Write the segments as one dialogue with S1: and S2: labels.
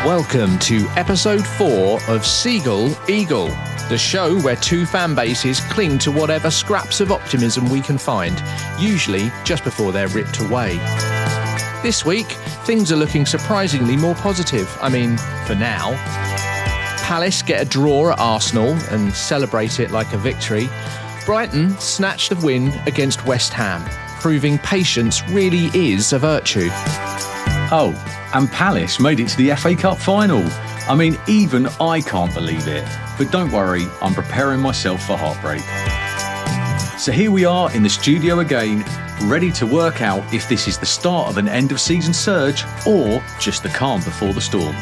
S1: Welcome to episode 4 of Seagull Eagle, the show where two fan bases cling to whatever scraps of optimism we can find, usually just before they're ripped away. This week, things are looking surprisingly more positive. I mean, for now. Palace get a draw at Arsenal and celebrate it like a victory. Brighton snatched the win against West Ham, proving patience really is a virtue.
S2: Oh, and Palace made it to the FA Cup final. I mean, even I can't believe it. But don't worry, I'm preparing myself for heartbreak. So here we are in the studio again, ready to work out if this is the start of an end-of-season surge or just the calm before the storm.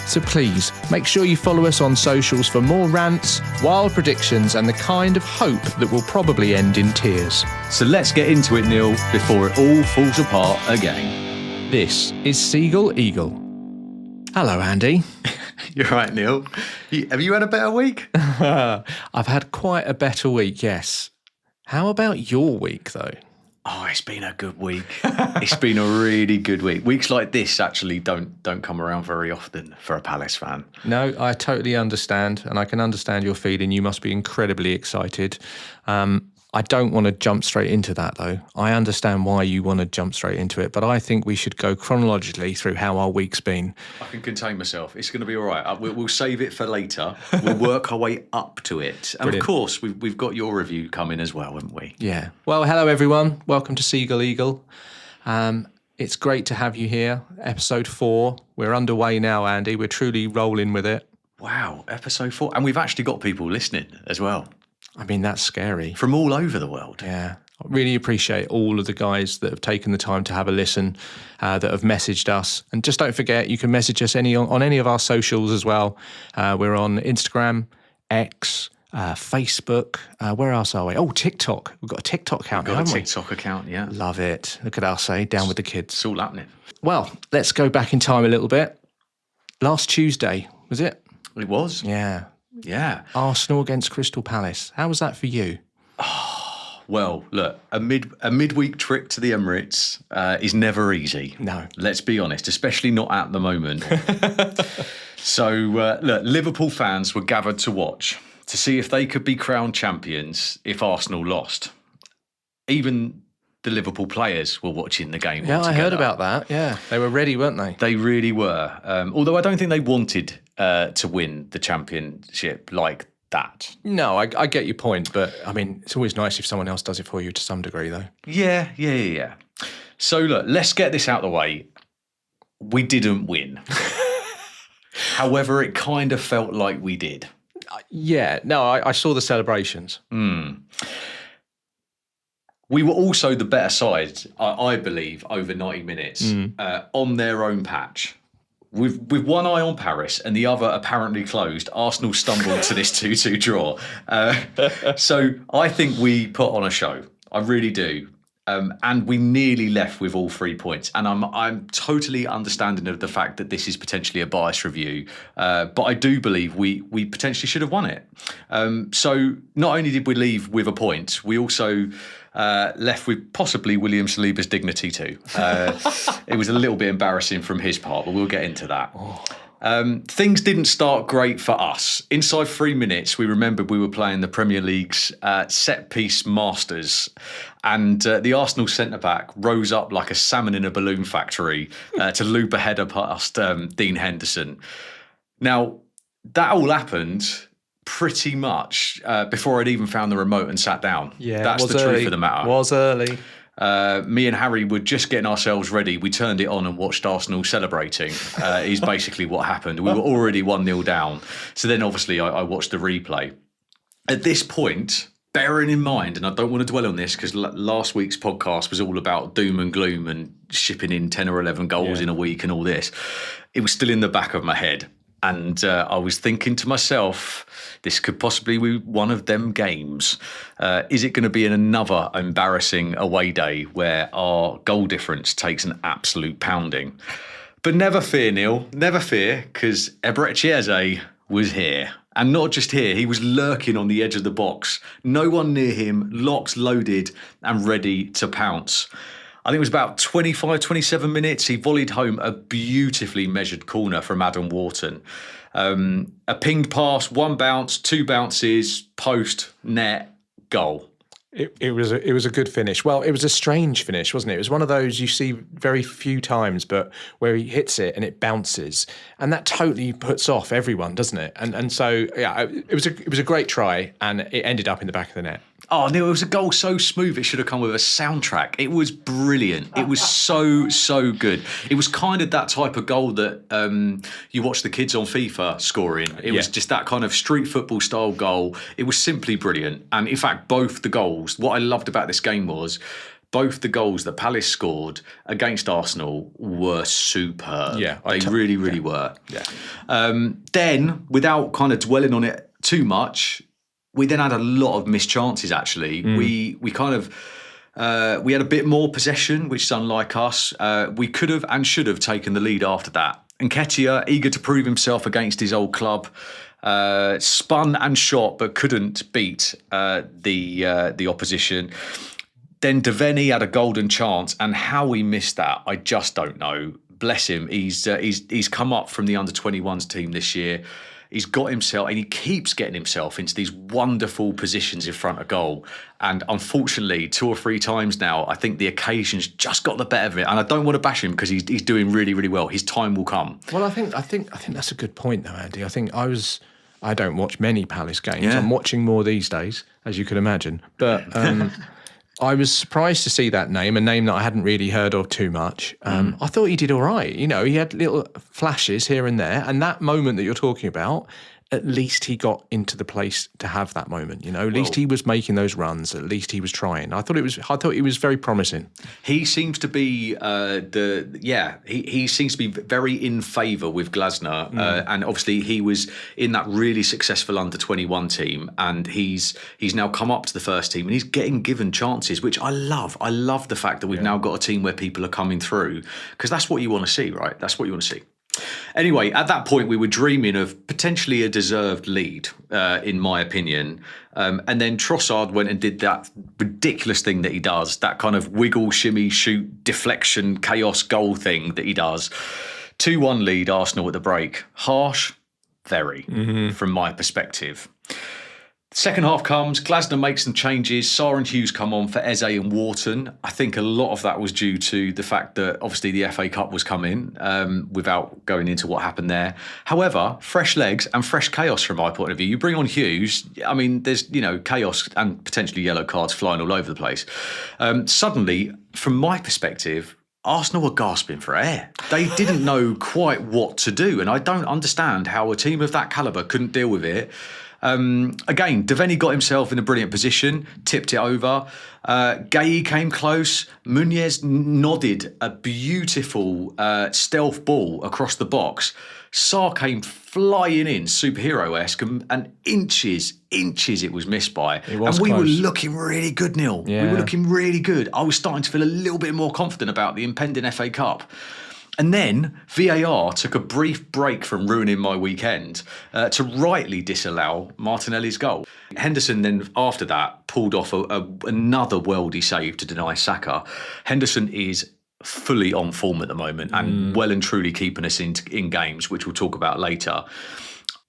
S1: So please, make sure you follow us on socials for more rants, wild predictions and the kind of hope that will probably end in tears.
S2: So let's get into it, Neil, before it all falls apart again.
S1: This is Seagull Eagle. Hello, Andy.
S2: You're right, Neil. Have you had a better week?
S1: I've had quite a better week, yes. How about your week, though?
S2: Oh, it's been a good week. It's been a really good week. Weeks like this actually don't come around very often for a Palace fan.
S1: No, I totally understand, and I can understand your feeling. You must be incredibly excited. I don't want to jump straight into that, though. I understand why you want to jump straight into it, but I think we should go chronologically through how our week's been.
S2: I can contain myself. It's going to be all right. We'll save it for later. We'll work our way up to it. And
S1: Brilliant.
S2: Of course, we've got your review coming as well, haven't we?
S1: Yeah. Well, hello, everyone. Welcome to Seagull Eagle. It's great to have you here. Episode 4. We're underway now, Andy. We're truly rolling with it.
S2: Wow, episode 4. And we've actually got people listening as well.
S1: I mean, that's scary.
S2: From all over the world.
S1: Yeah. I really appreciate all of the guys that have taken the time to have a listen, that have messaged us. And just don't forget, you can message us on any of our socials as well. We're on Instagram, X, Facebook. Where else are we? Oh, TikTok. We've got a TikTok account now, haven't we?
S2: TikTok account, yeah.
S1: Love it. Look at us, eh? Down with the kids.
S2: It's all happening.
S1: Well, let's go back in time a little bit. Last Tuesday, was it?
S2: It was.
S1: Yeah.
S2: Yeah.
S1: Arsenal against Crystal Palace. How was that for you?
S2: Well, look, a midweek trip to the Emirates is never easy.
S1: No.
S2: Let's be honest, especially not at the moment. So, look, Liverpool fans were gathered to watch to see if they could be crowned champions if Arsenal lost. Even the Liverpool players were watching the game.
S1: Yeah,
S2: altogether.
S1: I heard about that. Yeah, they were ready, weren't they?
S2: They really were. Although I don't think they wanted to win the championship like that.
S1: No, I get your point, but I mean, it's always nice if someone else does it for you to some degree, though.
S2: Yeah. So look, let's get this out of the way. We didn't win. However, it kind of felt like we did.
S1: Yeah, no, I saw the celebrations.
S2: We were also the better side, I believe, over 90 minutes on their own patch. With one eye on Paris and the other apparently closed, Arsenal stumbled to this 2-2 draw. So I think we put on a show. I really do. And we nearly left with all 3 points. And I'm totally understanding of the fact that this is potentially a biased review. But I do believe we potentially should have won it. So not only did we leave with a point, we also left with possibly William Saliba's dignity too. It was a little bit embarrassing from his part, but we'll get into that. Things didn't start great for us. Inside 3 minutes, we remembered we were playing the Premier League's set-piece masters, and the Arsenal centre-back rose up like a salmon in a balloon factory to loop a header past Dean Henderson. Now, that all happened pretty much before I'd even found the remote and sat down.
S1: Yeah,
S2: that's the truth of the matter.
S1: Was early.
S2: Me and Harry were just getting ourselves ready. We turned it on and watched Arsenal celebrating is basically what happened. We were already 1-0 down. So then obviously I watched the replay. At this point, bearing in mind, and I don't want to dwell on this because last week's podcast was all about doom and gloom and shipping in 10 or 11 goals in a week and all this. It was still in the back of my head. And I was thinking to myself, this could possibly be one of them games. Is it going to be another embarrassing away day where our goal difference takes an absolute pounding? But never fear, Neil. Never fear, because Eberechi Eze was here. And not just here, he was lurking on the edge of the box. No one near him, locked, loaded, and ready to pounce. I think it was about 25, 27 minutes. He volleyed home a beautifully measured corner from Adam Wharton. A pinged pass, one bounce, two bounces, post, net, goal.
S1: It was a good finish. Well, it was a strange finish, wasn't it? It was one of those you see very few times, but where he hits it and it bounces, and that totally puts off everyone, doesn't it? And so yeah, it was a great try, and it ended up in the back of the net.
S2: Oh, Neil, it was a goal so smooth it should have come with a soundtrack. It was brilliant. It was so good. It was kind of that type of goal that you watch the kids on FIFA scoring. It was just that kind of street football style goal. It was simply brilliant. And in fact, both the goals, what I loved about this game was both the goals that Palace scored against Arsenal were superb.
S1: Yeah,
S2: they really were.
S1: Yeah.
S2: Then, without kind of dwelling on it too much, we then had a lot of missed chances, actually. We kind of, we had a bit more possession, which is unlike us. We could have and should have taken the lead after that. Nketiah, eager to prove himself against his old club, spun and shot, but couldn't beat the opposition. Then Devaney had a golden chance, and how he missed that, I just don't know. Bless him. He's come up from the under-21s team this year. He's got himself, and he keeps getting himself into these wonderful positions in front of goal. And unfortunately, 2 or 3 times now, I think the occasion's just got the better of it. And I don't want to bash him because he's doing really well. His time will come.
S1: Well, I think that's a good point, though, Andy. I don't watch many Palace games.
S2: Yeah.
S1: I'm watching more these days, as you can imagine. But I was surprised to see that name, a name that I hadn't really heard of too much. I thought he did all right. You know, he had little flashes here and there. And that moment that you're talking about, at least he got into the place to have that moment. You know, at least he was making those runs. At least he was trying. I thought he was very promising.
S2: He seems to be he seems to be very in favour with Glasner, and obviously he was in that really successful under-21 team, and he's now come up to the first team, and he's getting given chances, which I love. I love the fact that we've now got a team where people are coming through, because that's what you want to see, right? That's what you want to see. Anyway, at that point, we were dreaming of potentially a deserved lead, in my opinion. And then Trossard went and did that ridiculous thing that he does, that kind of wiggle, shimmy, shoot, deflection, chaos goal thing that he does. 2-1 lead, Arsenal at the break. Harsh, very, from my perspective. Second half comes, Glasner makes some changes, Sarr and Hughes come on for Eze and Wharton. I think a lot of that was due to the fact that obviously the FA Cup was coming, without going into what happened there. However, fresh legs and fresh chaos from my point of view. You bring on Hughes, I mean, there's, chaos and potentially yellow cards flying all over the place. Suddenly, from my perspective, Arsenal were gasping for air. They didn't know quite what to do, and I don't understand how a team of that calibre couldn't deal with it. Again, Devaney got himself in a brilliant position, tipped it over. Gueye came close. Muniz nodded a beautiful stealth ball across the box. Sarr came flying in, superhero-esque, and inches it was missed by.
S1: It was
S2: and we
S1: close.
S2: were looking really good, Neil.
S1: Yeah.
S2: We were looking really good. I was starting to feel a little bit more confident about the impending FA Cup. And then VAR took a brief break from ruining my weekend to rightly disallow Martinelli's goal. Henderson then, after that, pulled off another worldy save to deny Saka. Henderson is fully on form at the moment and well and truly keeping us in games, which we'll talk about later.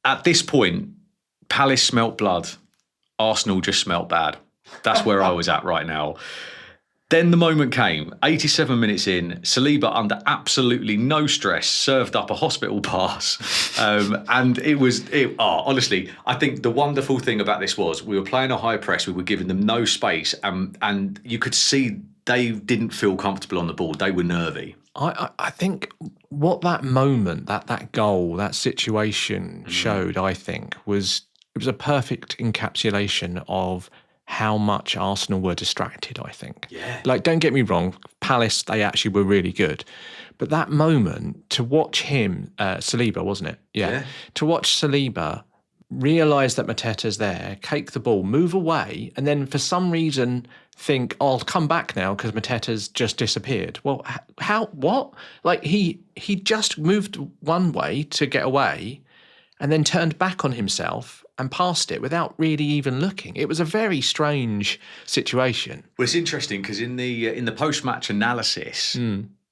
S2: At this point, Palace smelt blood. Arsenal just smelt bad. That's where I was at right now. Then the moment came, 87 minutes in, Saliba, under absolutely no stress, served up a hospital pass. And honestly, I think the wonderful thing about this was we were playing a high press, we were giving them no space, and you could see they didn't feel comfortable on the ball. They were nervy.
S1: I think what that moment, that goal, that situation showed, I think, was a perfect encapsulation of how much Arsenal were distracted, I think.
S2: Yeah.
S1: Like, don't get me wrong, Palace, they actually were really good. But that moment, to watch him, Saliba, wasn't it? Yeah. To watch Saliba realise that Mateta's there, take the ball, move away, and then for some reason think, I'll come back now because Mateta's just disappeared. Well, how, what? Like, he just moved one way to get away and then turned back on himself and passed it without really even looking. It was a very strange situation.
S2: Well, it's interesting because in the post-match analysis,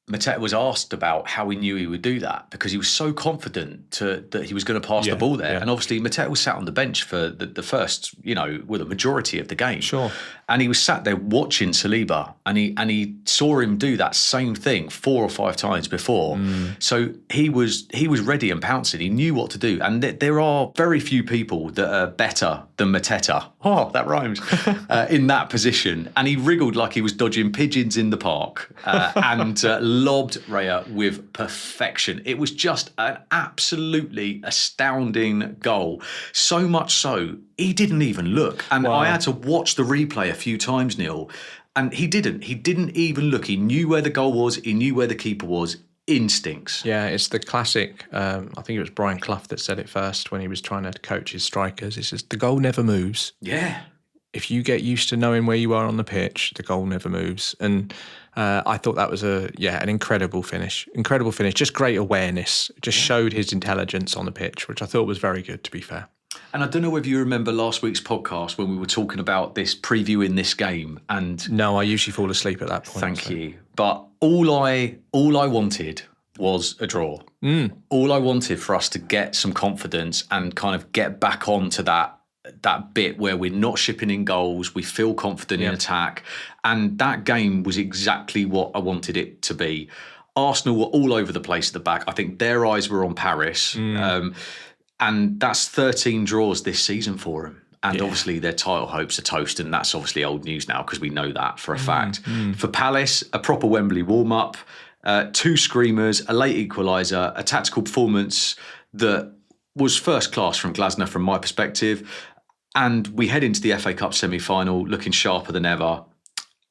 S2: Mateta was asked about how he knew he would do that because he was so confident that he was going to pass the ball there. And obviously Mateta was sat on the bench for the first, the majority of the game.
S1: Sure.
S2: And he was sat there watching Saliba and he saw him do that same thing 4 or 5 times before. So he was ready and pouncing. He knew what to do. And there are very few people that are better than Mateta. Oh, that rhymes. In that position. And he wriggled like he was dodging pigeons in the park and lobbed Raya with perfection. It was just an absolutely astounding goal. So much so, he didn't even look. And I had to watch the replay a few times, Neil. And he didn't even look. He knew where the goal was. He knew where the keeper was. Instincts.
S1: Yeah, it's the classic, I think it was Brian Clough that said it first when he was trying to coach his strikers. He says, the goal never moves.
S2: Yeah.
S1: If you get used to knowing where you are on the pitch, the goal never moves. And I thought that was an incredible finish. Incredible finish, just great awareness. Just showed his intelligence on the pitch, which I thought was very good, to be fair.
S2: And I don't know whether you remember last week's podcast when we were talking about this previewing this game. And
S1: no, I usually fall asleep at that point.
S2: Thank you. But all I wanted was a draw. All I wanted for us to get some confidence and kind of get back onto that bit where we're not shipping in goals, we feel confident in attack. And that game was exactly what I wanted it to be. Arsenal were all over the place at the back. I think their eyes were on Paris. And that's 13 draws this season for them. And obviously their title hopes are toast. And that's obviously old news now because we know that for a fact. For Palace, a proper Wembley warm-up, 2 screamers, a late equaliser, a tactical performance that was first class from Glasner from my perspective. And we head into the FA Cup semi-final looking sharper than ever,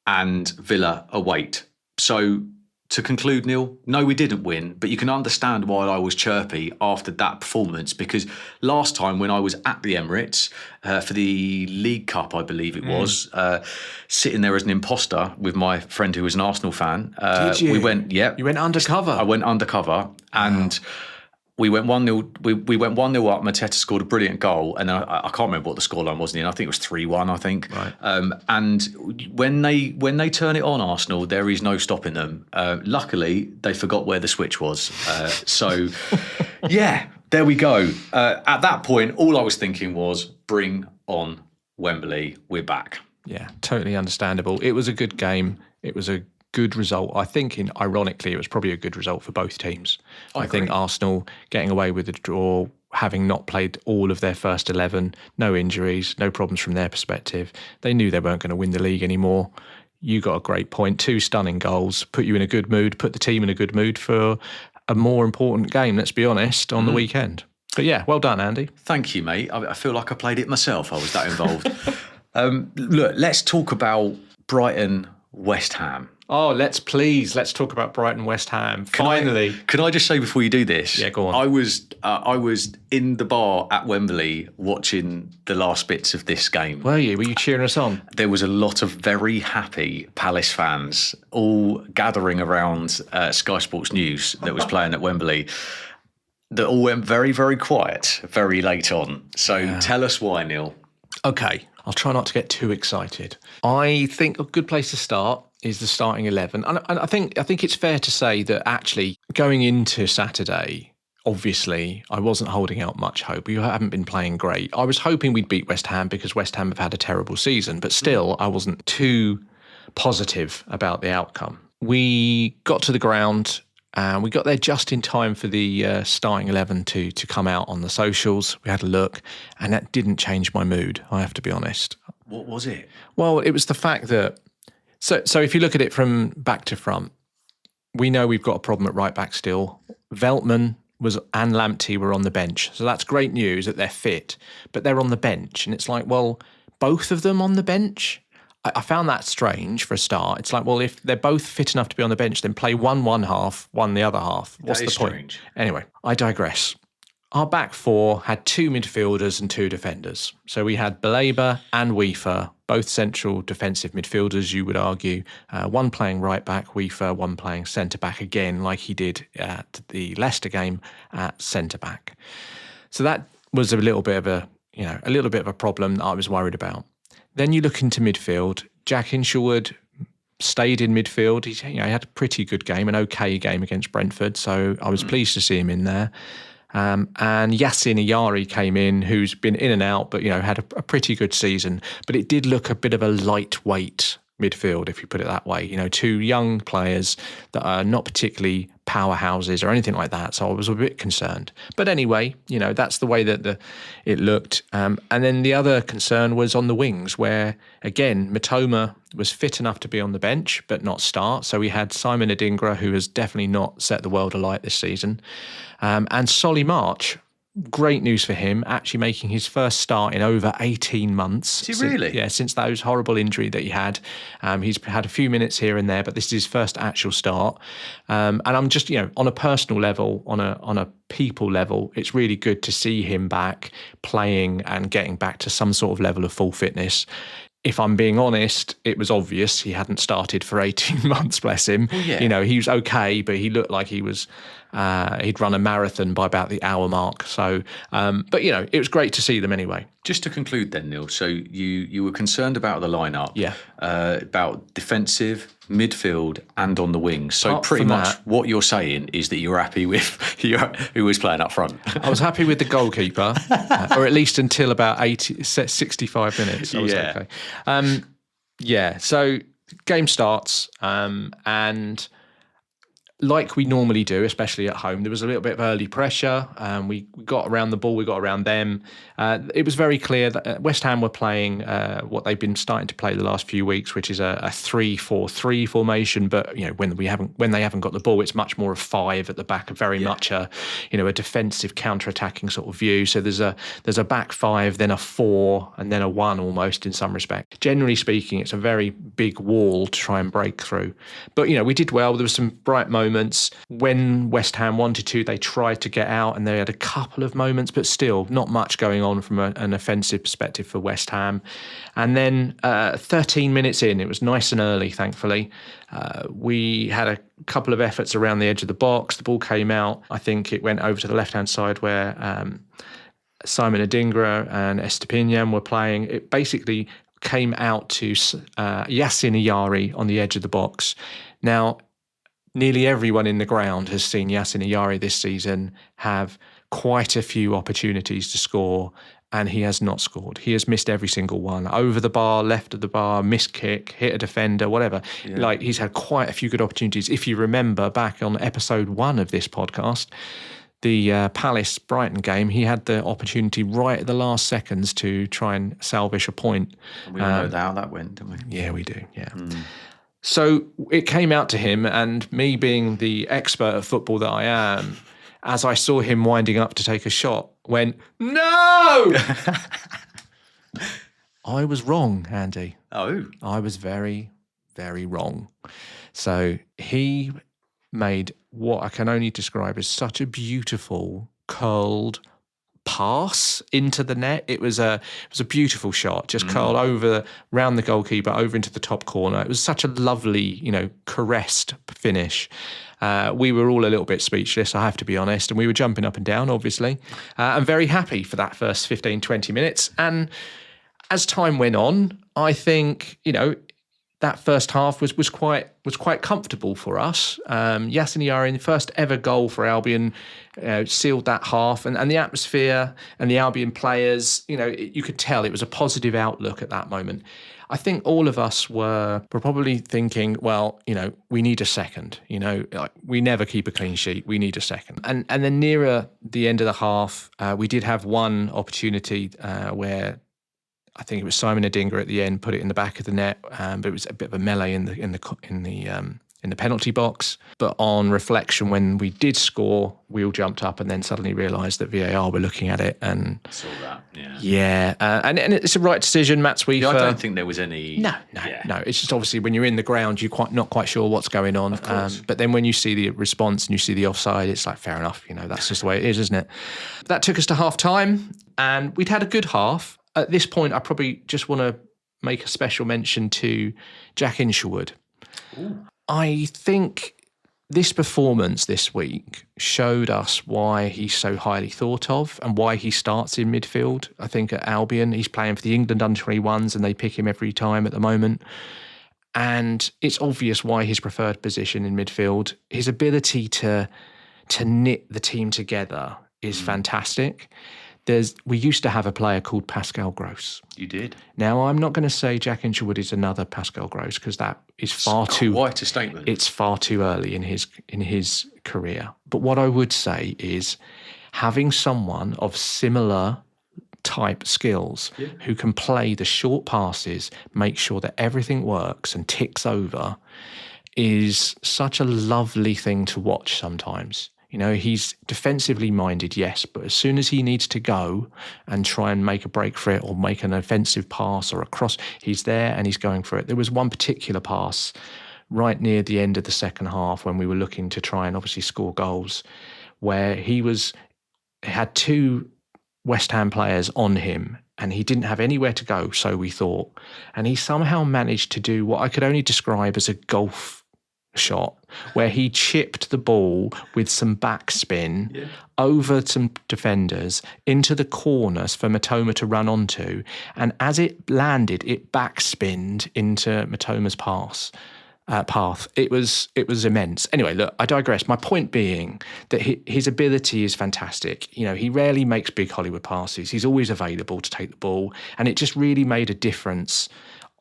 S2: and Villa await. So to conclude, Neil, no, we didn't win, but you can understand why I was chirpy after that performance, because last time when I was at the Emirates for the League Cup, I believe it was, sitting there as an imposter with my friend who was an Arsenal fan.
S1: Did you?
S2: We went,
S1: You went undercover?
S2: I went undercover and... We went 1-0. We went 1-0 up. Mateta scored a brilliant goal, and I can't remember what the scoreline was. I think it was 3-1. I think.
S1: Right.
S2: And when they turn it on, Arsenal, there is no stopping them. Luckily, they forgot where the switch was. So, yeah, there we go. At that point, all I was thinking was, bring on Wembley. We're back.
S1: Yeah, totally understandable. It was a good game. It was a good result. I think, ironically, it was probably a good result for both teams. I think Arsenal getting away with the draw, having not played all of their first 11, no injuries, no problems from their perspective. They knew they weren't going to win the league anymore. You got a great point. 2 stunning goals, put you in a good mood, put the team in a good mood for a more important game, let's be honest, on the weekend. But yeah, well done, Andy.
S2: Thank you, mate. I feel like I played it myself. I was that involved. Look, let's talk about Brighton, West Ham.
S1: Oh, let's talk about Brighton, West Ham. Finally.
S2: Can I just say before you do this?
S1: Yeah, go on.
S2: I was in the bar at Wembley watching the last bits of this game.
S1: Were you? Were you cheering us on?
S2: There was a lot of very happy Palace fans all gathering around Sky Sports News that was playing at Wembley. That all went very, very quiet, very late on. So tell us why, Neil.
S1: Okay, I'll try not to get too excited. I think a good place to start is the starting 11. And I think it's fair to say that actually going into Saturday, obviously, I wasn't holding out much hope. We haven't been playing great. I was hoping we'd beat West Ham because West Ham have had a terrible season, but still I wasn't too positive about the outcome. We got to the ground and we got there just in time for the starting 11 to come out on the socials. We had a look and that didn't change my mood, I have to be honest.
S2: What was it?
S1: Well, it was the fact that So if you look at it from back to front, we know we've got a problem at right back still. Veltman and Lamptey were on the bench. So that's great news that they're fit, but they're on the bench. And it's like, well, both of them on the bench? I found that strange for a start. It's like, well, if they're both fit enough to be on the bench, then play one half, one the other half. What's the point?
S2: Strange.
S1: Anyway, I digress. Our back 4 had 2 midfielders and 2 defenders. So we had Baleba and Weaver, both central defensive midfielders, you would argue. One playing right back, Weaver, one playing centre back again, like he did at the Leicester game at centre back. So that was a little bit of a little bit of a problem that I was worried about. Then you look into midfield. Jack Hinshelwood stayed in midfield. He had a pretty good game, an okay game against Brentford, so I was pleased to see him in there. And Yassin Ayari came in, who's been in and out, but had a pretty good season. But it did look a bit of a lightweight midfield, if you put it that way. Two young players that are not particularly powerhouses or anything like that. So I was a bit concerned. But anyway, that's the way that it looked. And then the other concern was on the wings, where, again, Matoma was fit enough to be on the bench, but not start. So we had Simon Adingra, who has definitely not set the world alight this season. And Solly March, great news for him, actually making his first start in over 18 months.
S2: Is he really?
S1: Yeah, since that horrible injury that he had. He's had a few minutes here and there, but this is his first actual start. And I'm just, on a personal level, on a people level, it's really good to see him back playing and getting back to some sort of level of full fitness. If I'm being honest, it was obvious he hadn't started for 18 months, bless him.
S2: Well, yeah.
S1: He was okay, but he looked like he was, he'd run a marathon by about the hour mark. So, but, it was great to see them anyway.
S2: Just to conclude then, Neil, so you were concerned about the lineup,
S1: Yeah.
S2: About defensive, midfield and on the wings. So
S1: Apart
S2: pretty
S1: from
S2: much
S1: that,
S2: what you're saying is that you're happy with who was playing up front.
S1: I was happy with the goalkeeper, or at least until about 65 minutes. I was okay. So game starts, and like we normally do, especially at home, there was a little bit of early pressure. We got around the ball, we got around them. It was very clear that West Ham were playing what they've been starting to play the last few weeks, which is a 3-4-3 formation. But when they haven't got the ball, it's much more a 5 at the back, very much a defensive, counter-attacking sort of view. So there's a back 5, then a 4, and then a 1 almost in some respect. Generally speaking, it's a very big wall to try and break through. But we did well. There were some bright moments. When West Ham wanted to, they tried to get out, and they had a couple of moments, but still not much going on from an offensive perspective for West Ham. And then 13 minutes in, it was nice and early, thankfully. We had a couple of efforts around the edge of the box. The ball came out. I think it went over to the left-hand side where Simon Adingra and Estepinian were playing. It basically came out to Yassin Ayari on the edge of the box. Now, nearly everyone in the ground has seen Yassin Ayari this season have quite a few opportunities to score, and he has not scored. He has missed every single one. Over the bar, left of the bar, missed kick, hit a defender, whatever. Yeah. He's had quite a few good opportunities. If you remember back on episode 1 of this podcast, the Palace Brighton game, he had the opportunity right at the last seconds to try and salvage a point.
S2: And we all know how that went, don't we?
S1: Yeah, we do, yeah. So it came out to him, and me being the expert of football that I am, as I saw him winding up to take a shot, went, no! I was wrong, Andy.
S2: Oh.
S1: I was very, very wrong. So he made what I can only describe as such a beautiful, curled pass into the net. It was a beautiful shot, just curled over round the goalkeeper, over into the top corner. It was such a lovely, caressed finish. We were all a little bit speechless, I have to be honest, and we were jumping up and down, obviously. I'm very happy for that first 15, 20 minutes. And as time went on, I think, that first half was quite comfortable for us. Yassin Ayari, first ever goal for Albion, sealed that half, and the atmosphere and the Albion players, you could tell it was a positive outlook at that moment. I think all of us were probably thinking, well, we need a second. We never keep a clean sheet. We need a second. And then nearer the end of the half, we did have one opportunity where I think it was Simon Adingra at the end put it in the back of the net, but it was a bit of a melee in the penalty box. But on reflection, when we did score, we all jumped up and then suddenly realised that VAR were looking at it and
S2: saw that.
S1: And it's a right decision, Matt Sweefer.
S2: I don't think there was any.
S1: No. It's just obviously when you're in the ground, you're not quite sure what's going on.
S2: Of course.
S1: But then when you see the response and you see the offside, it's like fair enough. That's just the way it is, isn't it? That took us to half time, and we'd had a good half. At this point, I probably just want to make a special mention to Jack Hinshelwood. I think this performance this week showed us why he's so highly thought of and why he starts in midfield. I think at Albion, he's playing for the England under-21s and they pick him every time at the moment. And it's obvious why his preferred position in midfield. His ability to knit the team together is fantastic. We used to have a player called Pascal Gross.
S2: You did.
S1: Now, I'm not going to say Jack Hinchelwood is another Pascal Gross because that is
S2: quite a statement.
S1: It's far too early in his career. But what I would say is having someone of similar type skills who can play the short passes, make sure that everything works and ticks over, is such a lovely thing to watch sometimes. You know, he's defensively minded, yes, but as soon as he needs to go and try and make a break for it or make an offensive pass or a cross, he's there and he's going for it. There was one particular pass right near the end of the second half when we were looking to try and obviously score goals where he had two West Ham players on him and he didn't have anywhere to go, so we thought. And he somehow managed to do what I could only describe as a golf shot where he chipped the ball with some backspin over some defenders into the corners for Matoma to run onto. And as it landed, it backspinned into Matoma's path. It was immense. Anyway, look, I digress. My point being that his ability is fantastic. You know, he rarely makes big Hollywood passes. He's always available to take the ball. And it just really made a difference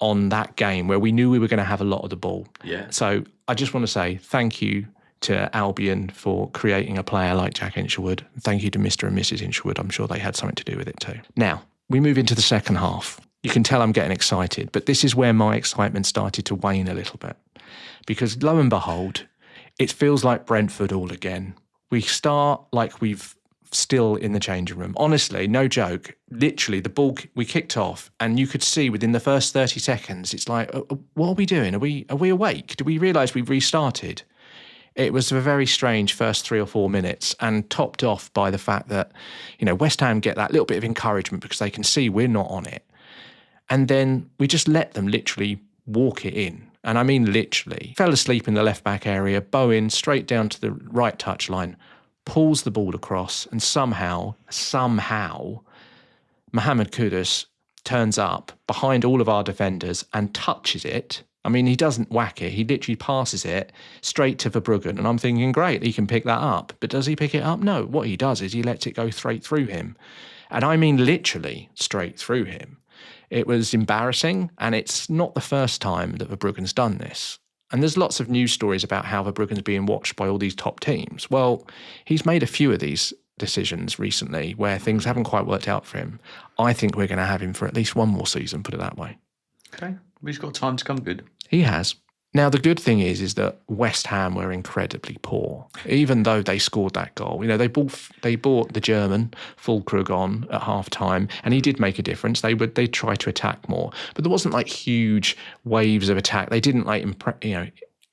S1: on that game where we knew we were going to have a lot of the ball. Yeah. So I just want to say thank you to Albion for creating a player like Jack Hinchelwood. Thank you to Mr. and Mrs. Hinchelwood. I'm sure they had something to do with it too. Now, we move into the second half. You can tell I'm getting excited, but this is where my excitement started to wane a little bit. Because lo and behold, it feels like Brentford all again. We start like we've still in the changing room. Honestly, no joke, literally the ball, we kicked off and you could see within the first 30 seconds, it's like, what are we doing? Are we awake? Do we realise we've restarted? It was a very strange first 3 or 4 minutes and topped off by the fact that, you know, West Ham get that little bit of encouragement because they can see we're not on it. And then we just let them literally walk it in. And I mean literally. Fell asleep in the left-back area, Bowen straight down to the right touchline, pulls the ball across, and somehow, Mohamed Kudus turns up behind all of our defenders and touches it. I mean, he doesn't whack it. He literally passes it straight to Verbruggen. And I'm thinking, great, he can pick that up. But does he pick it up? No. What he does is he lets it go straight through him. And I mean literally straight through him. It was embarrassing, and it's not the first time that Verbruggen's done this. And there's lots of news stories about how Verbruggen's being watched by all these top teams. Well, he's made a few of these decisions recently where things haven't quite worked out for him. I think we're going to have him for at least one more season, put it that way.
S2: Okay, he's got time to come good.
S1: He has. Now, the good thing is that West Ham were incredibly poor, even though they scored that goal. You know, they bought the German Füllkrug on at half-time, and he did make a difference. They try to attack more, but there wasn't like huge waves of attack. They didn't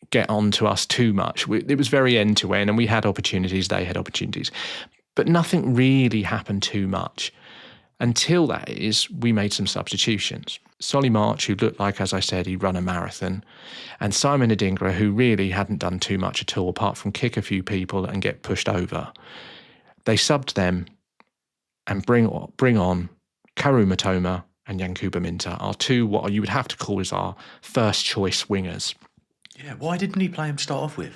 S1: get on to us too much. It was very end-to-end, and we had opportunities, they had opportunities, but nothing really happened too much. Until that is, we made some substitutions. Solly March, who looked like, as I said, he'd run a marathon, and Simon Adingra, who really hadn't done too much at all, apart from kick a few people and get pushed over. They subbed them and bring on Karu Matoma and Yankuba Minta, our two, what you would have to call as our first choice wingers.
S2: Yeah, why didn't he play him to start off with?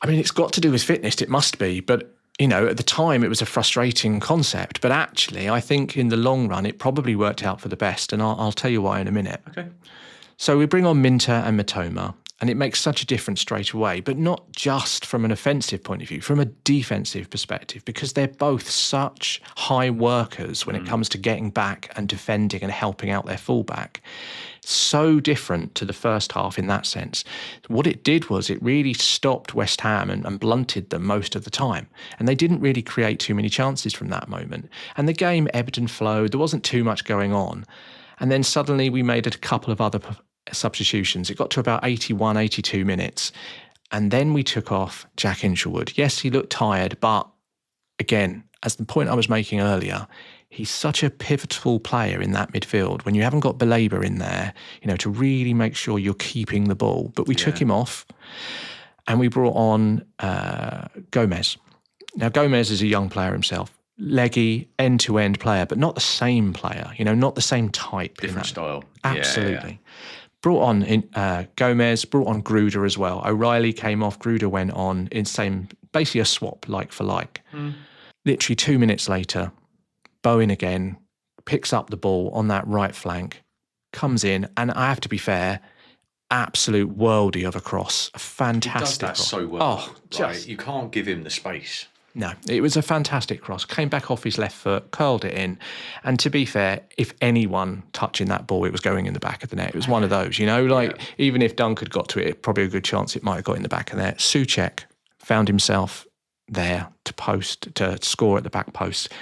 S1: I mean, it's got to do with fitness, it must be, but you know, at the time it was a frustrating concept, but actually I think in the long run it probably worked out for the best, and I'll tell you why in a minute. Okay. So we bring on Minta and Matoma, and it makes such a difference straight away, but not just from an offensive point of view, from a defensive perspective, because they're both such high workers when it comes to getting back and defending and helping out their fullback. So different to the first half in that sense. What it did was it really stopped West Ham and blunted them most of the time. And they didn't really create too many chances from that moment. And the game ebbed and flowed. There wasn't too much going on. And then suddenly we made a couple of other substitutions. It got to about 81, 82 minutes. And then we took off Jack Hinchelwood. Yes, he looked tired, but again, as the point I was making earlier, he's such a pivotal player in that midfield when you haven't got Belabor in there, you know, to really make sure you're keeping the ball. But we took him off. and we brought on Gomez. Now, Gomez is a young player himself, leggy, end-to-end player, but not the same player, not the same type.
S2: Different style.
S1: Absolutely.
S2: Yeah.
S1: Brought on Gomez, brought on Gruder as well. O'Reilly came off, Gruder went on in basically a swap, like for like. Literally 2 minutes later, Bowen again picks up the ball on that right flank, comes in, and I have to be fair, absolute worldie of a cross. A fantastic
S2: He does that
S1: cross.
S2: so well.
S1: Oh,
S2: right? You can't give him the space.
S1: No, it was a fantastic cross. Came back off his left foot, curled it in. And to be fair, if anyone touching that ball, it was going in the back of the net. It was one of those, even if Dunk had got to it, probably a good chance it might have got in the back of the net. Souček found himself there to score at the back post.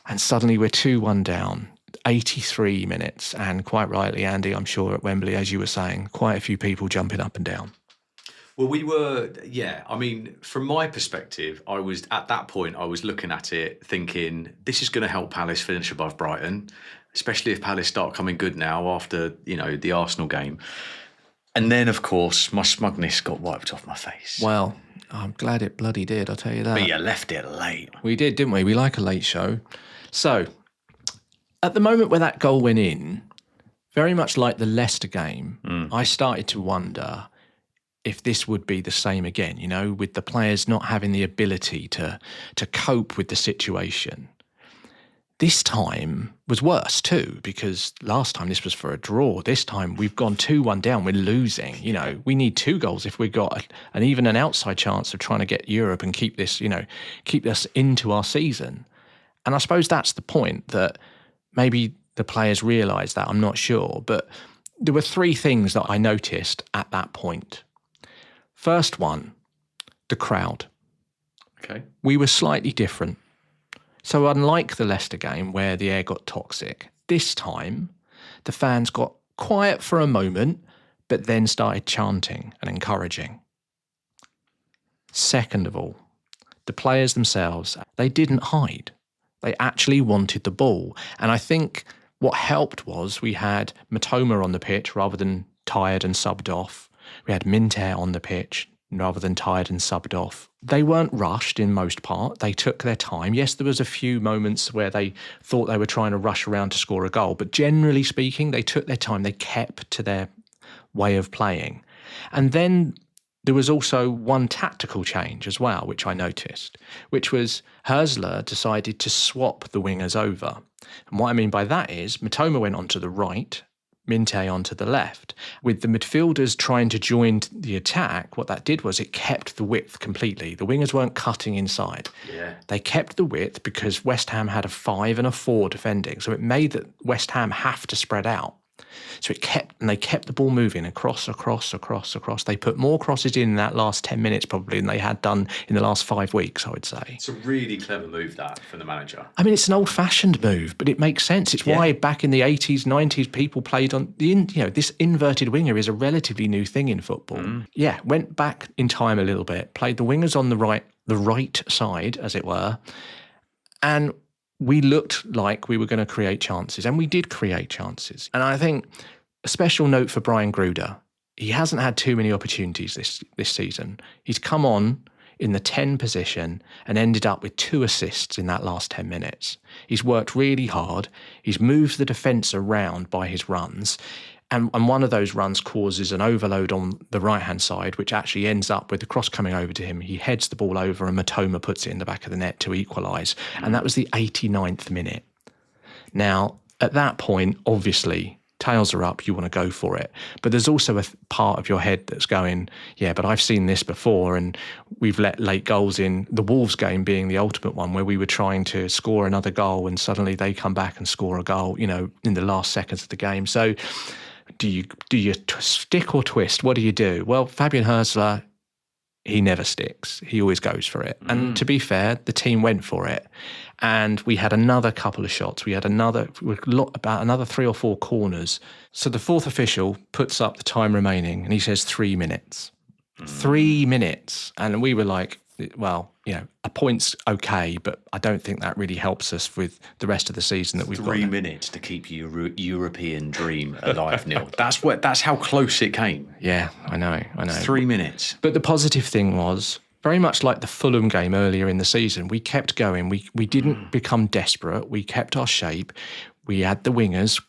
S1: And suddenly we're 2-1 down, 83 minutes. And quite rightly, Andy, I'm sure at Wembley, as you were saying, quite a few people jumping up and down.
S2: Well, we were, from my perspective, I was looking at it thinking, this is going to help Palace finish above Brighton, especially if Palace start coming good now after, the Arsenal game. And then, of course, my smugness got wiped off my face.
S1: Well, I'm glad it bloody did, I'll tell you that.
S2: But you left it late.
S1: We did, didn't we? We like a late show. So, at the moment where that goal went in, very much like the Leicester game, I started to wonder if this would be the same again, with the players not having the ability to cope with the situation. This time was worse too, because last time this was for a draw. This time we've gone 2-1 down, we're losing. We need 2 goals if we've got even an outside chance of trying to get Europe and keep this into our season. And I suppose that's the point, that maybe the players realise that, I'm not sure. But there were 3 things that I noticed at that point. First one, the crowd.
S2: Okay.
S1: We were slightly different. So unlike the Leicester game where the air got toxic, this time the fans got quiet for a moment, but then started chanting and encouraging. Second of all, the players themselves, they didn't hide. They actually wanted the ball. And I think what helped was we had Matoma on the pitch rather than tired and subbed off. We had Minter on the pitch rather than tired and subbed off. They weren't rushed in most part. They took their time. Yes, there was a few moments where they thought they were trying to rush around to score a goal, but generally speaking, they took their time. They kept to their way of playing. And then there was also one tactical change as well, which I noticed, which was Hösler decided to swap the wingers over. And what I mean by that is Matoma went onto the right, Minter onto the left. With the midfielders trying to join the attack, what that did was it kept the width completely. The wingers weren't cutting inside.
S2: Yeah.
S1: They kept the width because West Ham had a 5 and a 4 defending. So it made that West Ham have to spread out. So they kept the ball moving across. They put more crosses in that last 10 minutes probably than they had done in the last 5 weeks, I would say.
S2: It's a really clever move, that, from the manager.
S1: I mean, it's an old-fashioned move, but it makes sense. It's why back in the 80s, 90s, people played on this inverted winger is a relatively new thing in football. Yeah, went back in time a little bit, played the wingers on the right side, as it were, and we looked like we were going to create chances, and we did create chances. And I think a special note for Brian Gruder, he hasn't had too many opportunities this season. He's come on in the 10 position and ended up with 2 assists in that last 10 minutes. He's worked really hard. He's moved the defence around by his runs. And one of those runs causes an overload on the right-hand side, which actually ends up with the cross coming over to him. He heads the ball over and Matoma puts it in the back of the net to equalise. And that was the 89th minute. Now, at that point, obviously, tails are up, you want to go for it. But there's also a part of your head that's going, yeah, but I've seen this before, and we've let late goals in, the Wolves game being the ultimate one, where we were trying to score another goal and suddenly they come back and score a goal, in the last seconds of the game. So do you stick or twist? What do you do? Well, Fabian Hösler, he never sticks. He always goes for it. And to be fair, the team went for it. And we had another couple of shots. We had about another 3 or 4 corners. So the 4th official puts up the time remaining and he says 3 minutes. 3 minutes. And we were like, well, a point's okay, but I don't think that really helps us with the rest of the season that we've got.
S2: 3 minutes to keep your European dream alive, Neil. That's how close it came.
S1: Yeah, I know.
S2: 3 minutes.
S1: But the positive thing was, very much like the Fulham game earlier in the season, we kept going. We didn't become desperate. We kept our shape. We had the wingers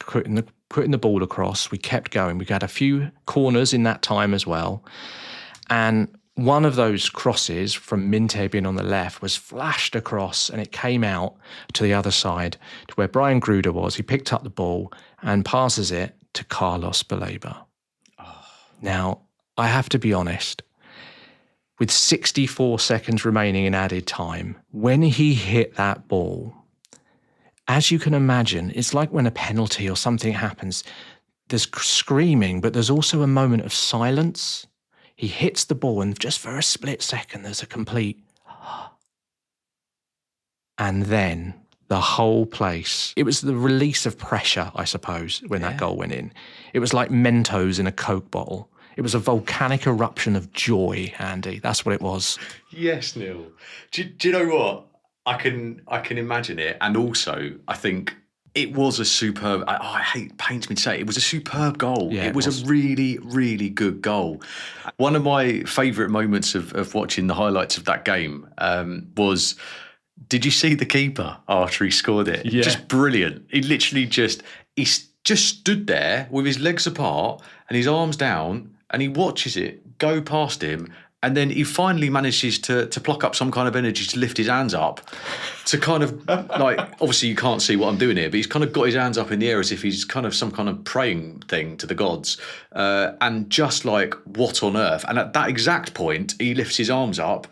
S1: putting the ball across. We kept going. We had a few corners in that time as well. And one of those crosses from Mintebin on the left was flashed across, and it came out to the other side to where Brian Gruder was. He picked up the ball and passes it to Carlos Baleba. Oh. Now, I have to be honest, with 64 seconds remaining in added time, when he hit that ball, as you can imagine, it's like when a penalty or something happens, there's screaming, but there's also a moment of silence. He hits the ball, and just for a split second, there's a complete... And then the whole place... It was the release of pressure, I suppose, when that goal went in. It was like Mentos in a Coke bottle. It was a volcanic eruption of joy, Andy. That's what it was.
S2: Yes, Neil. Do you know what? I can imagine it. And also, I think... It was a superb... pains me to say, it was a superb goal.
S1: Yeah,
S2: it was a really, really good goal. One of my favourite moments of watching the highlights of that game was... Did you see the keeper after he scored it?
S1: Yeah.
S2: Just brilliant. He literally just stood there with his legs apart and his arms down, and he watches it go past him. And then he finally manages to pluck up some kind of energy to lift his hands up to kind of like, obviously you can't see what I'm doing here, but he's kind of got his hands up in the air as if he's kind of some kind of praying thing to the gods. And just like, what on earth? And at that exact point, he lifts his arms up.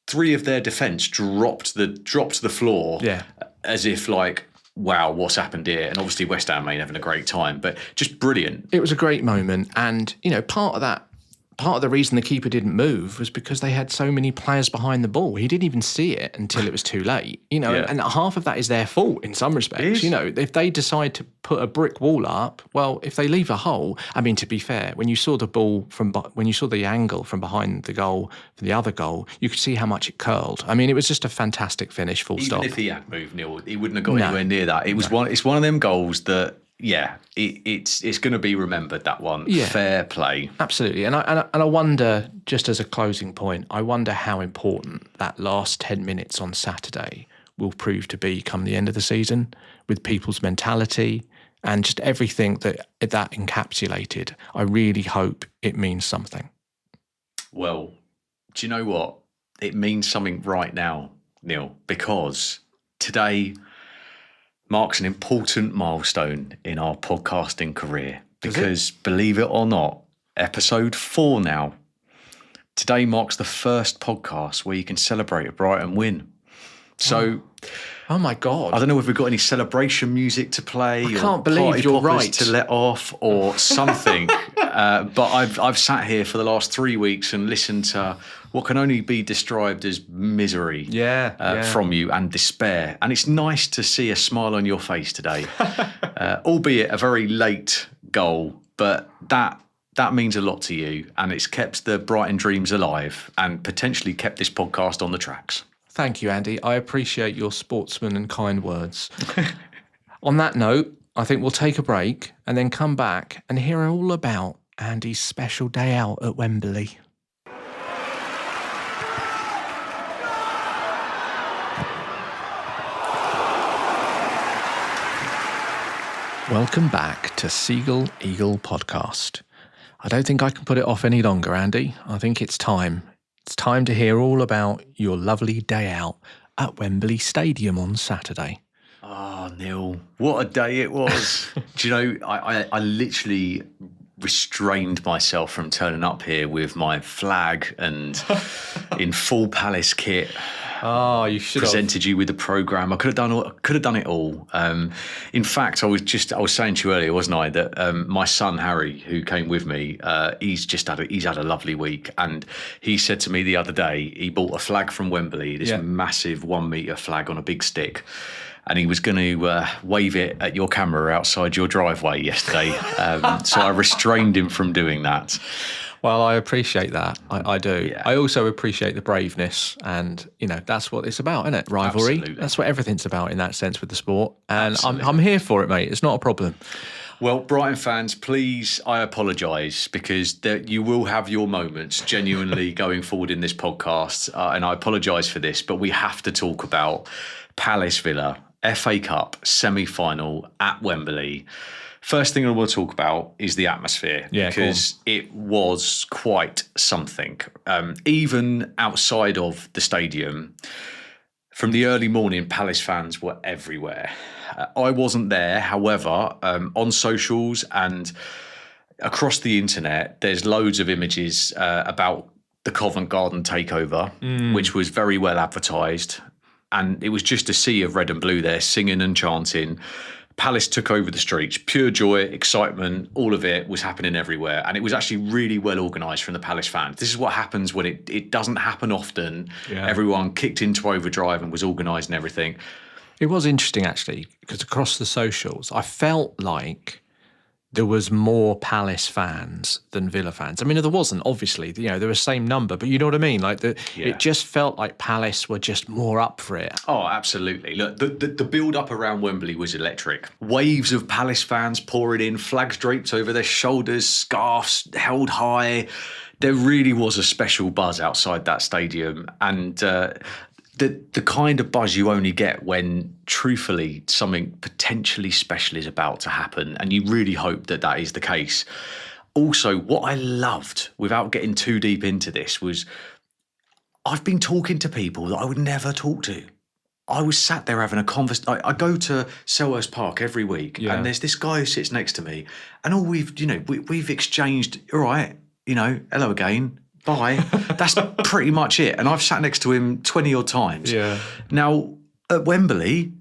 S2: 3 of their defence dropped to the floor as if like, wow, what's happened here? And obviously West Ham ain't having a great time, but just brilliant.
S1: It was a great moment. And, part of the reason the keeper didn't move was because they had so many players behind the ball. He didn't even see it until it was too late, and half of that is their fault in some respects. If they decide to put a brick wall up, well, if they leave a hole, I mean, to be fair, when you saw the angle from behind the goal for the other goal, you could see how much it curled. I mean, it was just a fantastic finish, full stop.
S2: Even if he had moved, Neil, he wouldn't have got anywhere near that. It's one of them goals that, it's going to be remembered, that one. Yeah. Fair play.
S1: Absolutely. And I wonder, just as a closing point, I wonder how important that last 10 minutes on Saturday will prove to be come the end of the season, with people's mentality and just everything that encapsulated. I really hope it means something.
S2: Well, do you know what? It means something right now, Neil, because today marks an important milestone in our podcasting career. Because, believe it or not, episode 4 now. Today marks the first podcast where you can celebrate a Brighton win. So,
S1: oh my God!
S2: I don't know if we've got any celebration music to play.
S1: I can't believe you're right.
S2: To let off or something. But I've sat here for the last 3 weeks and listened to what can only be described as misery from you and despair. And it's nice to see a smile on your face today, albeit a very late goal, but that means a lot to you, and it's kept the Brighton dreams alive and potentially kept this podcast on the tracks.
S1: Thank you, Andy. I appreciate your sportsman and kind words. On that note, I think we'll take a break and then come back and hear all about Andy's special day out at Wembley. Welcome back to Seagull Eagle podcast. I don't think I can put it off any longer, Andy. I think it's time. It's time to hear all about your lovely day out at Wembley Stadium on Saturday.
S2: Oh, Neil, what a day it was. Do you know, I literally restrained myself from turning up here with my flag and in full Palace kit.
S1: Oh, you should
S2: presented you with the programme. I could have done it all. In fact, I was saying to you earlier, wasn't I, that my son Harry, who came with me, he's had a lovely week, and he said to me the other day he bought a flag from Wembley, this massive 1 metre flag on a big stick. And he was going to wave it at your camera outside your driveway yesterday. So I restrained him from doing that.
S1: Well, I appreciate that. I do.
S2: Yeah.
S1: I also appreciate the braveness, and that's what it's about, isn't it? Rivalry.
S2: Absolutely.
S1: That's what everything's about in that sense with the sport, and
S2: Absolutely.
S1: I'm here for it, mate. It's not a problem.
S2: Well, Brighton fans, please, I apologise because you will have your moments genuinely going forward in this podcast, and I apologise for this, but we have to talk about Palace Villa, FA Cup semi-final at Wembley. First thing I want to talk about is the atmosphere, because it was quite something. Even outside of the stadium, from the early morning, Palace fans were everywhere. I wasn't there, however, on socials and across the internet, there's loads of images about the Covent Garden takeover, which was very well advertised. And it was just a sea of red and blue there, singing and chanting. Palace took over the streets. Pure joy, excitement, all of it was happening everywhere. And it was actually really well organised from the Palace fans. This is what happens when it doesn't happen often. Yeah. Everyone kicked into overdrive and was organised and everything.
S1: It was interesting, actually, because across the socials, I felt like there was more Palace fans than Villa fans. I mean, there wasn't, obviously. There was the same number, but you know what I mean? Like, it just felt like Palace were just more up for it.
S2: Oh, absolutely. Look, the build-up around Wembley was electric. Waves of Palace fans pouring in, flags draped over their shoulders, scarves held high. There really was a special buzz outside that stadium. And the kind of buzz you only get when, truthfully, something potentially special is about to happen, and you really hope that is the case. Also, what I loved, without getting too deep into this, was I've been talking to people that I would never talk to. I was sat there having a conversation. I go to Selhurst Park every week, and there's this guy who sits next to me, and all we've exchanged, all right, hello again. Bye. That's pretty much it. And I've sat next to him 20 odd times. Yeah. Now, at Wembley,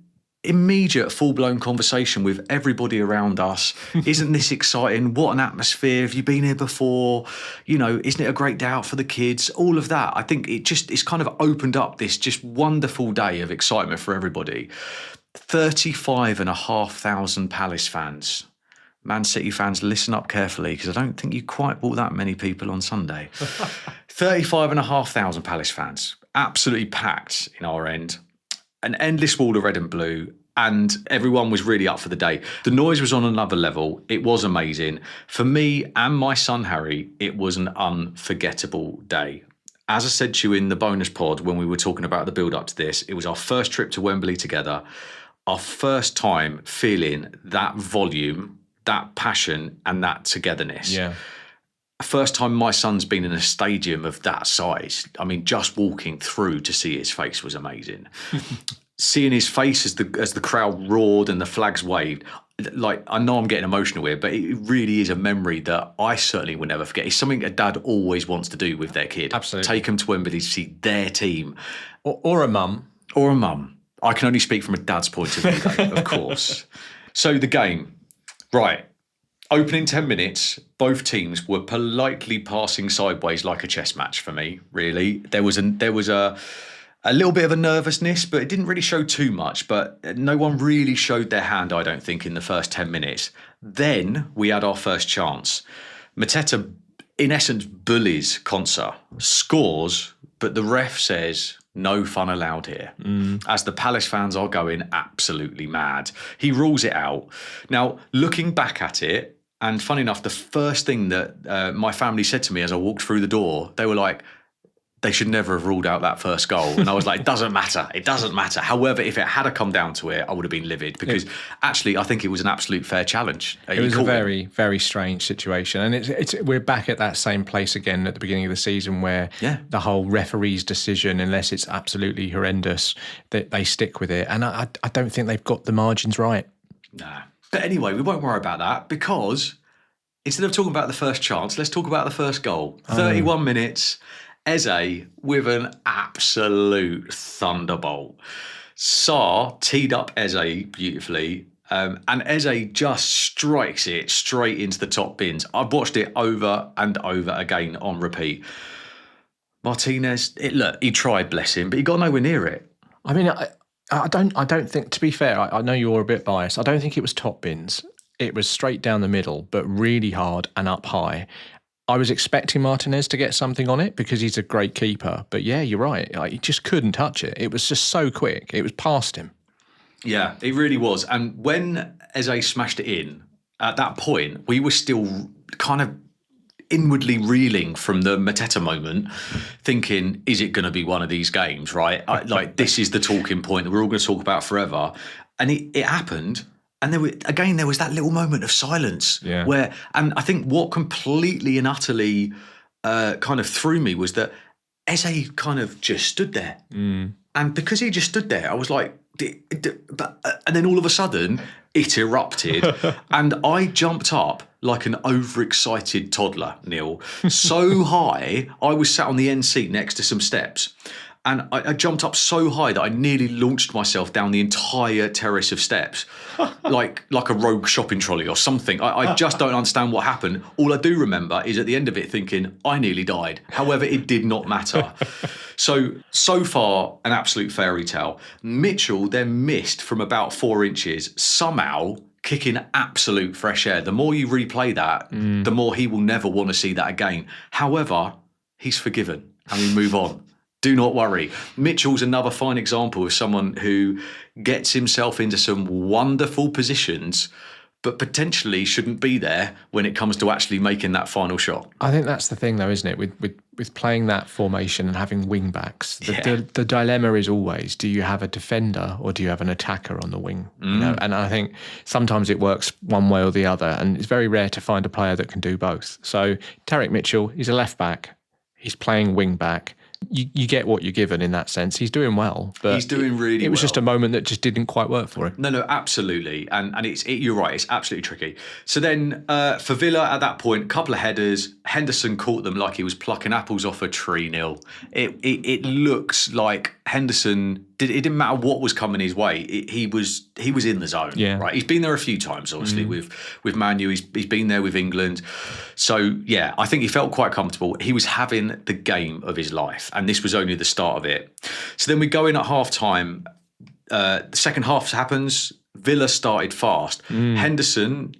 S2: immediate full-blown conversation with everybody around us. Isn't this exciting? What an atmosphere. Have you been here before? Isn't it a great day out for the kids? All of that. I think it's kind of opened up this just wonderful day of excitement for everybody. 35,500 Palace fans. Man City fans, listen up carefully, because I don't think you quite brought that many people on Sunday. 35,500 Palace fans, absolutely packed in our end. An endless wall of red and blue, and everyone was really up for the day. The noise was on another level. It was amazing. For me and my son Harry, it was an unforgettable day. As I said to you in the bonus pod when we were talking about the build-up to this, it was our first trip to Wembley together, our first time feeling that volume, that passion and that togetherness. Yeah. First time my son's been in a stadium of that size. I mean, just walking through to see his face was amazing. Seeing his face as the crowd roared and the flags waved. Like, I know I'm getting emotional here, but it really is a memory that I certainly will never forget. It's something a dad always wants to do with their kid. Absolutely. Take them to Wembley to see their team.
S1: Or a mum.
S2: Or a mum. I can only speak from a dad's point of view, though, of course. So the game. Right, opening 10 minutes, both teams were politely passing sideways like a chess match for me, really. There was a little bit of a nervousness, but it didn't really show too much. But no one really showed their hand, I don't think, in the first 10 minutes. Then we had our first chance. Mateta, in essence, bullies Konsa, scores, but the ref says, no fun allowed here, as the Palace fans are going absolutely mad. He rules it out. Now, looking back at it, and funny enough, the first thing that my family said to me as I walked through the door, they were like, they should never have ruled out that first goal. And I was like, it doesn't matter. It doesn't matter. However, if it had come down to it, I would have been livid, because actually I think it was an absolute fair challenge.
S1: It was a very, very strange situation. And we're back at that same place again at the beginning of the season where the whole referee's decision, unless it's absolutely horrendous, that they stick with it. And I don't think they've got the margins right.
S2: Nah. But anyway, we won't worry about that, because instead of talking about the first chance, let's talk about the first goal. 31 minutes. Eze with an absolute thunderbolt. Sarr teed up Eze beautifully, and Eze just strikes it straight into the top bins. I've watched it over and over again on repeat. Martinez, he tried, bless him, but he got nowhere near it.
S1: I mean, I don't think, to be fair, I know you're a bit biased. I don't think it was top bins. It was straight down the middle, but really hard and up high. I was expecting Martinez to get something on it because he's a great keeper. But yeah, you're right. Like, he just couldn't touch it. It was just so quick. It was past him.
S2: Yeah, it really was. And when Eze smashed it in, at that point, we were still kind of inwardly reeling from the Mateta moment, thinking, is it going to be one of these games, right? This is the talking point that we're all going to talk about forever. And it happened. And there was that little moment of silence where, and I think what completely and utterly kind of threw me was that Eze kind of just stood there. And because he just stood there, I was like, and then all of a sudden it erupted and I jumped up like an overexcited toddler, Neil, so high. I was sat on the end seat next to some steps. And I jumped up so high that I nearly launched myself down the entire terrace of steps, like a rogue shopping trolley or something. I just don't understand what happened. All I do remember is at the end of it thinking, I nearly died. However, it did not matter. So far, an absolute fairy tale. Mitchell then missed from about 4 inches, somehow kicking absolute fresh air. The more you replay that, the more he will never want to see that again. However, he's forgiven and we move on. Do not worry. Mitchell's another fine example of someone who gets himself into some wonderful positions, but potentially shouldn't be there when it comes to actually making that final shot.
S1: I think that's the thing, though, isn't it? With playing that formation and having wing backs, the dilemma is always: do you have a defender or do you have an attacker on the wing? You know, and I think sometimes it works one way or the other, and it's very rare to find a player that can do both. So Tarek Mitchell, he's a left back. He's playing wing back. You get what you're given in that sense. He's doing well, but
S2: he's doing really well.
S1: It was just a moment that just didn't quite work for him.
S2: No, absolutely. And you're right, it's absolutely tricky. So then for Villa at that point, a couple of headers, Henderson caught them like he was plucking apples off a tree, Neil. It looks like Henderson, it didn't matter what was coming his way. He was in the zone, right? He's been there a few times, obviously, with Man U. He's been there with England. So, yeah, I think he felt quite comfortable. He was having the game of his life, and this was only the start of it. So then we go in at half-time. The second half happens. Villa started fast. Henderson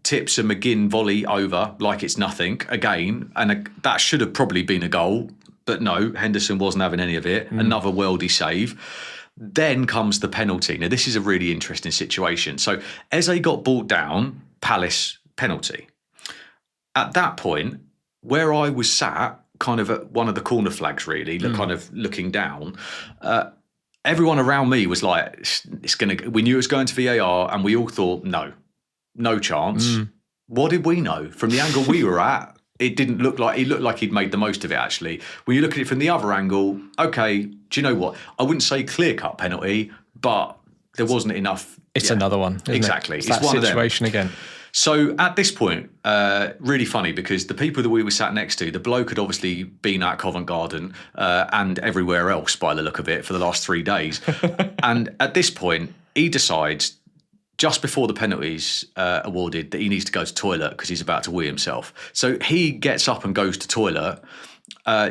S2: tips a McGinn volley over like it's nothing again, and that should have probably been a goal. But no, Henderson wasn't having any of it. Another worldy save. Then comes the penalty. Now, this is a really interesting situation. So Eze got brought down, Palace penalty. At that point, where I was sat, kind of at one of the corner flags, really, kind of looking down, everyone around me was like, we knew it was going to VAR, and we all thought, no chance. What did we know? From the angle we were at, it looked like he'd made the most of it, actually. When you look at it from the other angle, okay, do you know what? I wouldn't say clear-cut penalty, but there wasn't enough.
S1: It's another one, isn't
S2: exactly.
S1: It? It's that
S2: one
S1: situation again.
S2: So at this point, really funny, because the people that we were sat next to, the bloke had obviously been at Covent Garden and everywhere else by the look of it for the last 3 days. And at this point, he decides, just before the penalties awarded, that he needs to go to toilet because he's about to wee himself. So he gets up and goes to toilet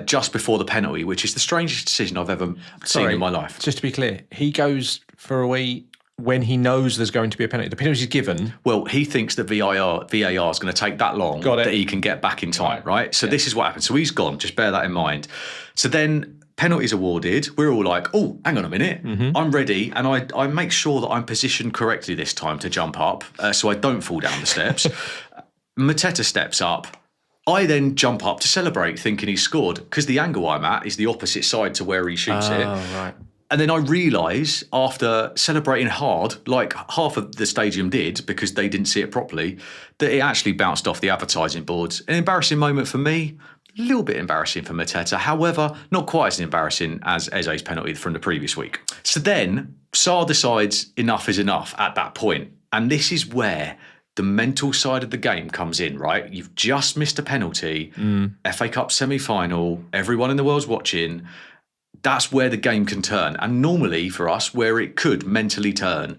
S2: just before the penalty, which is the strangest decision I've ever seen in my life.
S1: Just to be clear, he goes for a wee when he knows there's going to be a penalty. The penalty is given.
S2: Well, he thinks that VAR is going to take that long that he can get back in time, right? So this is what happens. So he's gone. Just bear that in mind. So then penalties awarded. We're all like, oh, hang on a minute. I'm ready. And I make sure that I'm positioned correctly this time to jump up so I don't fall down the steps. Mateta steps up. I then jump up to celebrate, thinking he's scored, because the angle I'm at is the opposite side to where he shoots it.
S1: Right.
S2: And then I realise, after celebrating hard, like half of the stadium did, because they didn't see it properly, that it actually bounced off the advertising boards. An embarrassing moment for me, a little bit embarrassing for Mateta. However, not quite as embarrassing as Eze's penalty from the previous week. So then Sarr decides enough is enough at that point. And this is where the mental side of the game comes in, right? You've just missed a penalty, FA Cup semi-final, everyone in the world's watching. That's where the game can turn. And normally for us, where it could mentally turn.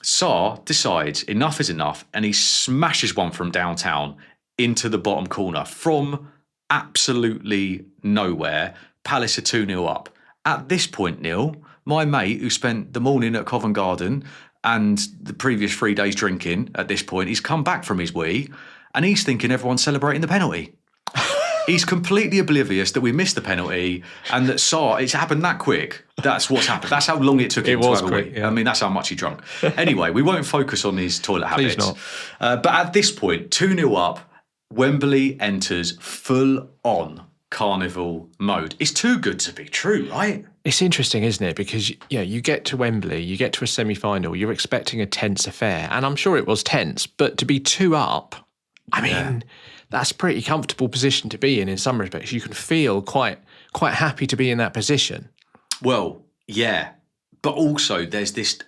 S2: Sarr decides enough is enough, and he smashes one from downtown into the bottom corner from absolutely nowhere. Palace are 2-0 up. At this point, Neil, my mate, who spent the morning at Covent Garden and the previous 3 days drinking, at this point, he's come back from his wee, and he's thinking everyone's celebrating the penalty. He's completely oblivious that we missed the penalty and that it's happened that quick. That's what's happened. That's how long it took him to have a wee. Yeah. I mean, that's how much he drunk. Anyway, we won't focus on his toilet habits.
S1: Please not.
S2: But at this point, 2-0 up, Wembley enters full-on carnival mode. It's too good to be true, right?
S1: It's interesting, isn't it? Because you get to Wembley, you get to a semi-final, you're expecting a tense affair, and I'm sure it was tense, but to be 2 up, I mean, that's a pretty comfortable position to be in some respects. You can feel quite happy to be in that position.
S2: Well, yeah. But also, there's this,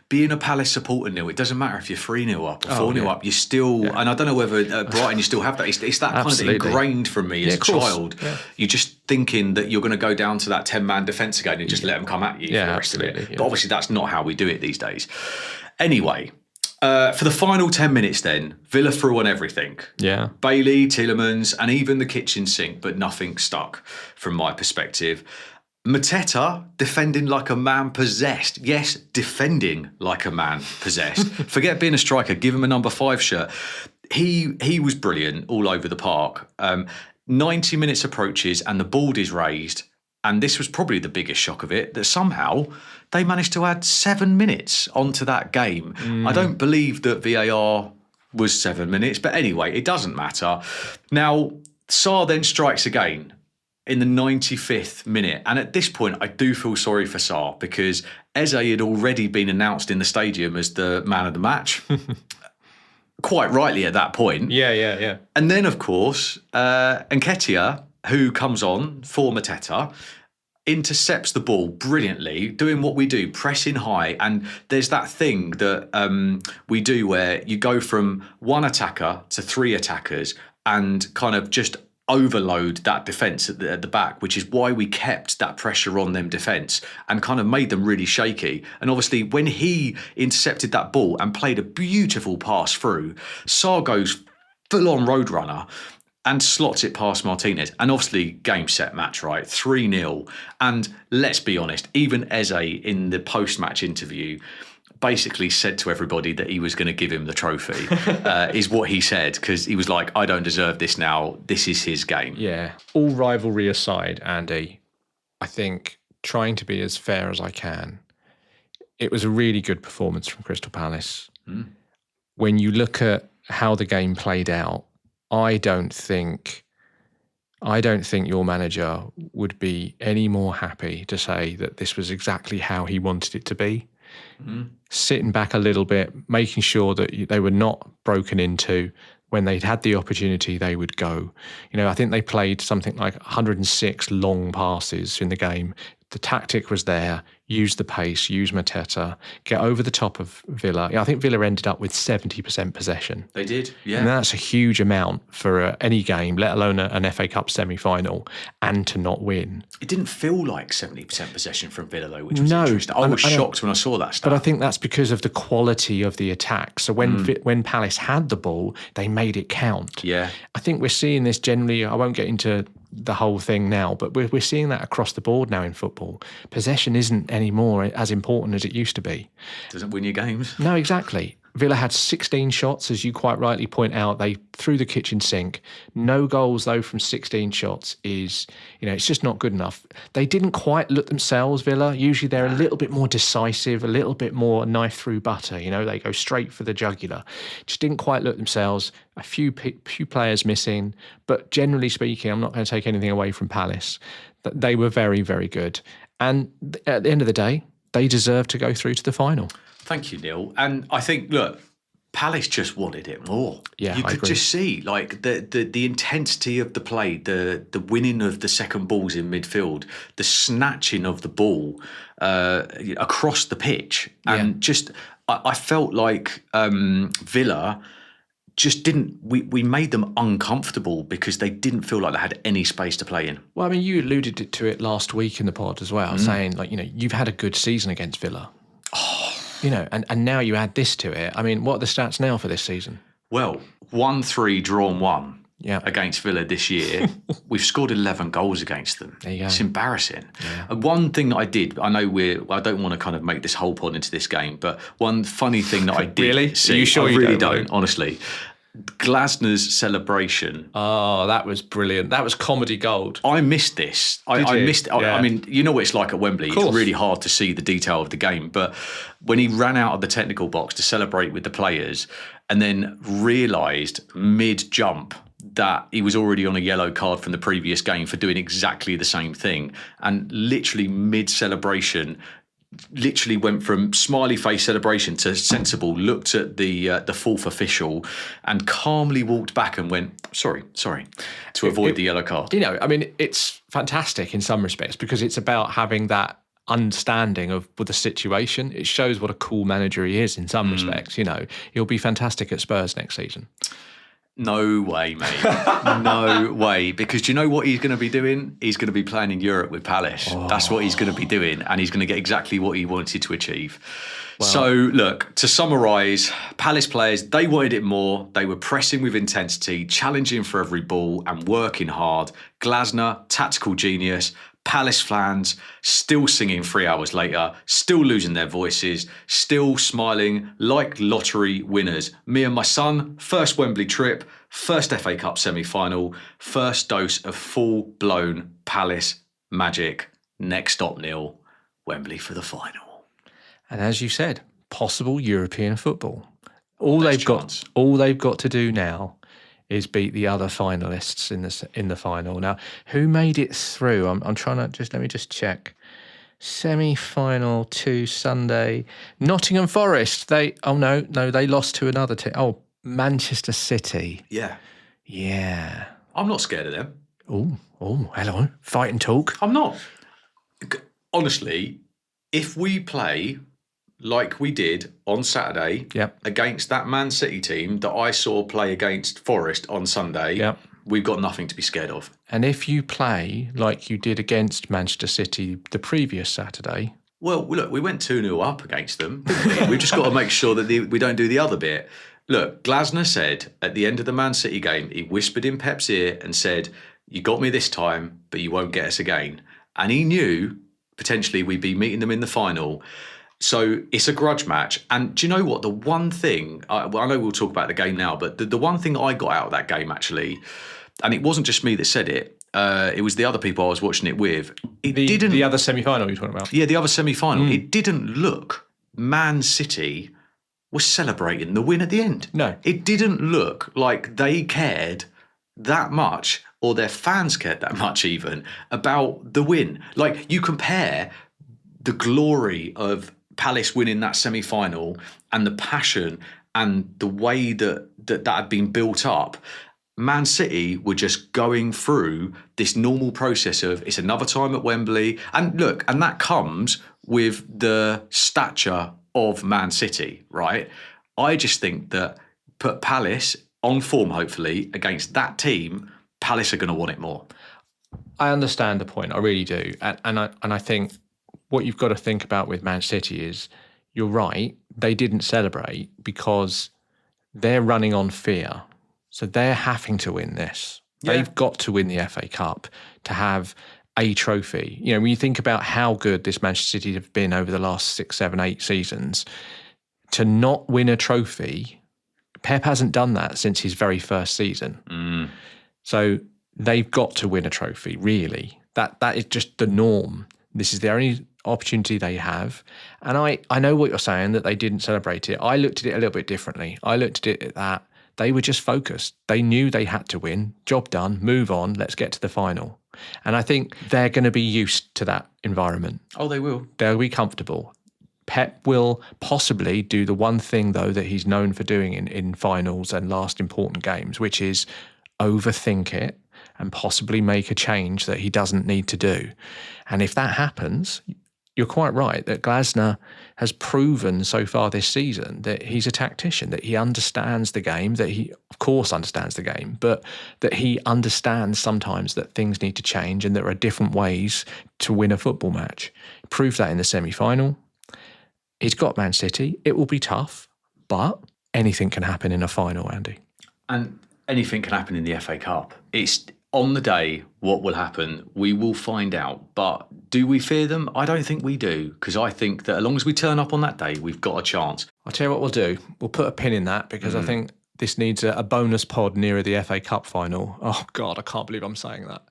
S2: being a Palace supporter, Neil, it doesn't matter if you're 3-0 up or 4-0 up, you still, and I don't know whether Brighton, you still have that. It's that
S1: Absolutely.
S2: kind of ingrained from me as a child. Yeah. You're just thinking that you're going to go down to that 10-man defence again and just let them come at you for the rest of it. Yeah. But obviously, that's not how we do it these days. Anyway, for the final 10 minutes then, Villa threw on everything.
S1: Yeah.
S2: Bailey, Tielemans, and even the kitchen sink, but nothing stuck from my perspective. Mateta defending like a man possessed. Yes, defending like a man possessed. Forget being a striker. Give him a number 5 shirt. He was brilliant all over the park. 90 minutes approaches and the board is raised. And this was probably the biggest shock of it, that somehow they managed to add 7 minutes onto that game. I don't believe that VAR was 7 minutes. But anyway, it doesn't matter. Now, Sarr then strikes again in the 95th minute. And at this point, I do feel sorry for Sarr because Eze had already been announced in the stadium as the man of the match. Quite rightly at that point.
S1: Yeah.
S2: And then, of course, Nketiah, who comes on for Mateta, intercepts the ball brilliantly, doing what we do, pressing high. And there's that thing that we do where you go from 1 attacker to 3 attackers and kind of just overload that defence at the back, which is why we kept that pressure on them defence and kind of made them really shaky. And obviously when he intercepted that ball and played a beautiful pass through, Sarr goes full-on roadrunner and slots it past Martinez. And obviously game, set, match, right? 3-0. And let's be honest, even Eze in the post-match interview basically said to everybody that he was going to give him the trophy, is what he said, because he was like, I don't deserve this now. This is his game.
S1: Yeah. All rivalry aside, Andy, I think trying to be as fair as I can, it was a really good performance from Crystal Palace. When you look at how the game played out, I don't think your manager would be any more happy to say that this was exactly how he wanted it to be. Sitting back a little bit, making sure that they were not broken into. When they'd had the opportunity, they would go. I think they played something like 106 long passes in the game. The tactic was there. Use the pace, use Mateta, get over the top of Villa. I think Villa ended up with 70% possession.
S2: They did, yeah.
S1: And that's a huge amount for any game, let alone an FA Cup semi-final, and to not win.
S2: It didn't feel like 70% possession from Villa, though, which was interesting. I was shocked when I saw that stuff.
S1: But I think that's because of the quality of the attack. So when Palace had the ball, they made it count.
S2: Yeah.
S1: I think we're seeing this generally. I won't get into the whole thing now, but we're seeing that across the board now in football. Possession isn't anymore as important as it used to be.
S2: Doesn't win your games.
S1: No, exactly. Villa had 16 shots, as you quite rightly point out. They threw the kitchen sink. No goals, though, from 16 shots is, it's just not good enough. They didn't quite look themselves, Villa. Usually they're a little bit more decisive, a little bit more knife through butter. They go straight for the jugular. Just didn't quite look themselves. A few players missing. But generally speaking, I'm not going to take anything away from Palace. They were very, very good. And at the end of the day, they deserve to go through to the final.
S2: Thank you, Neil. And I think, look, Palace just wanted it more.
S1: Yeah,
S2: you could just see like the intensity of the play, the winning of the second balls in midfield, the snatching of the ball across the pitch, and just I felt like Villa just didn't. We made them uncomfortable because they didn't feel like they had any space to play in.
S1: Well, I mean, you alluded to it last week in the pod as well, saying you've had a good season against Villa. And now you add this to it. I mean, what are the stats now for this season?
S2: Well, 1-3, drawn 1 against Villa this year. We've scored 11 goals against them.
S1: There you go.
S2: It's embarrassing.
S1: Yeah.
S2: And one thing that I did, I don't want to kind of make this whole pod into this game, but one funny thing that I did
S1: Really?
S2: see,
S1: Are you sure
S2: I
S1: you
S2: really
S1: don't?
S2: don't, honestly. Glasner's celebration.
S1: Oh, that was brilliant. That was comedy gold.
S2: I missed this. I missed it.
S1: Yeah.
S2: I mean, you know what it's like at Wembley. It's really hard to see the detail of the game. But when he ran out of the technical box to celebrate with the players and then realised mid-jump that he was already on a yellow card from the previous game for doing exactly the same thing, and literally mid-celebration literally went from smiley face celebration to sensible, looked at the fourth official and calmly walked back and went, sorry, to avoid the yellow card.
S1: You know, I mean, it's fantastic in some respects because it's about having that understanding of the situation. It shows what a cool manager he is in some respects. You know, he'll be fantastic at Spurs next season.
S2: No way, mate. No way. Because do you know what he's going to be doing? He's going to be playing in Europe with Palace. Oh. That's what he's going to be doing. And he's going to get exactly what he wanted to achieve. Well, so, look, to summarise, Palace players, they wanted it more. They were pressing with intensity, challenging for every ball and working hard. Glasner, tactical genius. Palace fans still singing 3 hours later, still losing their voices, still smiling like lottery winners. Me and my son, first Wembley trip, first FA Cup semi-final, first dose of full-blown Palace magic. Next stop, Neil, Wembley for the final.
S1: And as you said, possible European football. All they've got to do now is beat the other finalists in the final. Now, who made it through? I'm trying to let me just check. Semi-final to Sunday. Nottingham Forest. They lost to another team. Oh, Manchester City. Yeah.
S2: I'm not scared of them.
S1: Oh, hello. Fight and talk.
S2: I'm not. Honestly, if we play like we did on Saturday against that Man City team that I saw play against Forest on Sunday, we've got nothing to be scared of.
S1: And if you play like you did against Manchester City the previous Saturday...
S2: Well, look, we went 2-0 up against them, didn't we? We've just got to make sure that we don't do the other bit. Look, Glasner said at the end of the Man City game, he whispered in Pep's ear and said, you got me this time, but you won't get us again. And he knew potentially we'd be meeting them in the final. So it's a grudge match. And do you know what? The one thing, I know we'll talk about the game now, but the one thing I got out of that game actually, and it wasn't just me that said it, it was the other people I was watching it with.
S1: The other semi-final you're talking about?
S2: Yeah, the other semi-final. It didn't look Man City was celebrating the win at the end.
S1: No.
S2: It didn't look like they cared that much, or their fans cared that much even, about the win. Like, you compare the glory of Palace winning that semi-final and the passion and the way that had been built up. Man City were just going through this normal process of it's another time at Wembley. And look, and that comes with the stature of Man City, right? I just think that put Palace on form, hopefully, against that team, Palace are going to want it more.
S1: I understand the point. I really do. And I think what you've got to think about with Man City is, you're right, they didn't celebrate because they're running on fear. So they're having to win this. Yeah. They've got to win the FA Cup to have a trophy. You know, when you think about how good this Manchester City have been over the last 6, 7, 8 seasons, to not win a trophy, Pep hasn't done that since his very first season. So they've got to win a trophy, really. That is just the norm. This is the only opportunity they have. And I know what you're saying, that they didn't celebrate it. I looked at it a little bit differently. I looked at it that they were just focused. They knew they had to win. Job done. Move on. Let's get to the final. And I think they're going to be used to that environment.
S2: Oh, they will.
S1: They'll be comfortable. Pep will possibly do the one thing, though, that he's known for doing in finals and last important games, which is overthink it and possibly make a change that he doesn't need to do. And if that happens, you're quite right that Glasner has proven so far this season that he's a tactician, that he understands the game, that he, of course, understands the game, but that he understands sometimes that things need to change and there are different ways to win a football match. He proved that in the semi-final. He's got Man City. It will be tough, but anything can happen in a final, Andy.
S2: And anything can happen in the FA Cup. It's on the day, what will happen, we will find out. But do we fear them? I don't think we do, because I think that as long as we turn up on that day, we've got a chance.
S1: I'll tell you what we'll do. We'll put a pin in that, because I think this needs a bonus pod nearer the FA Cup final. Oh, God, I can't believe I'm saying that.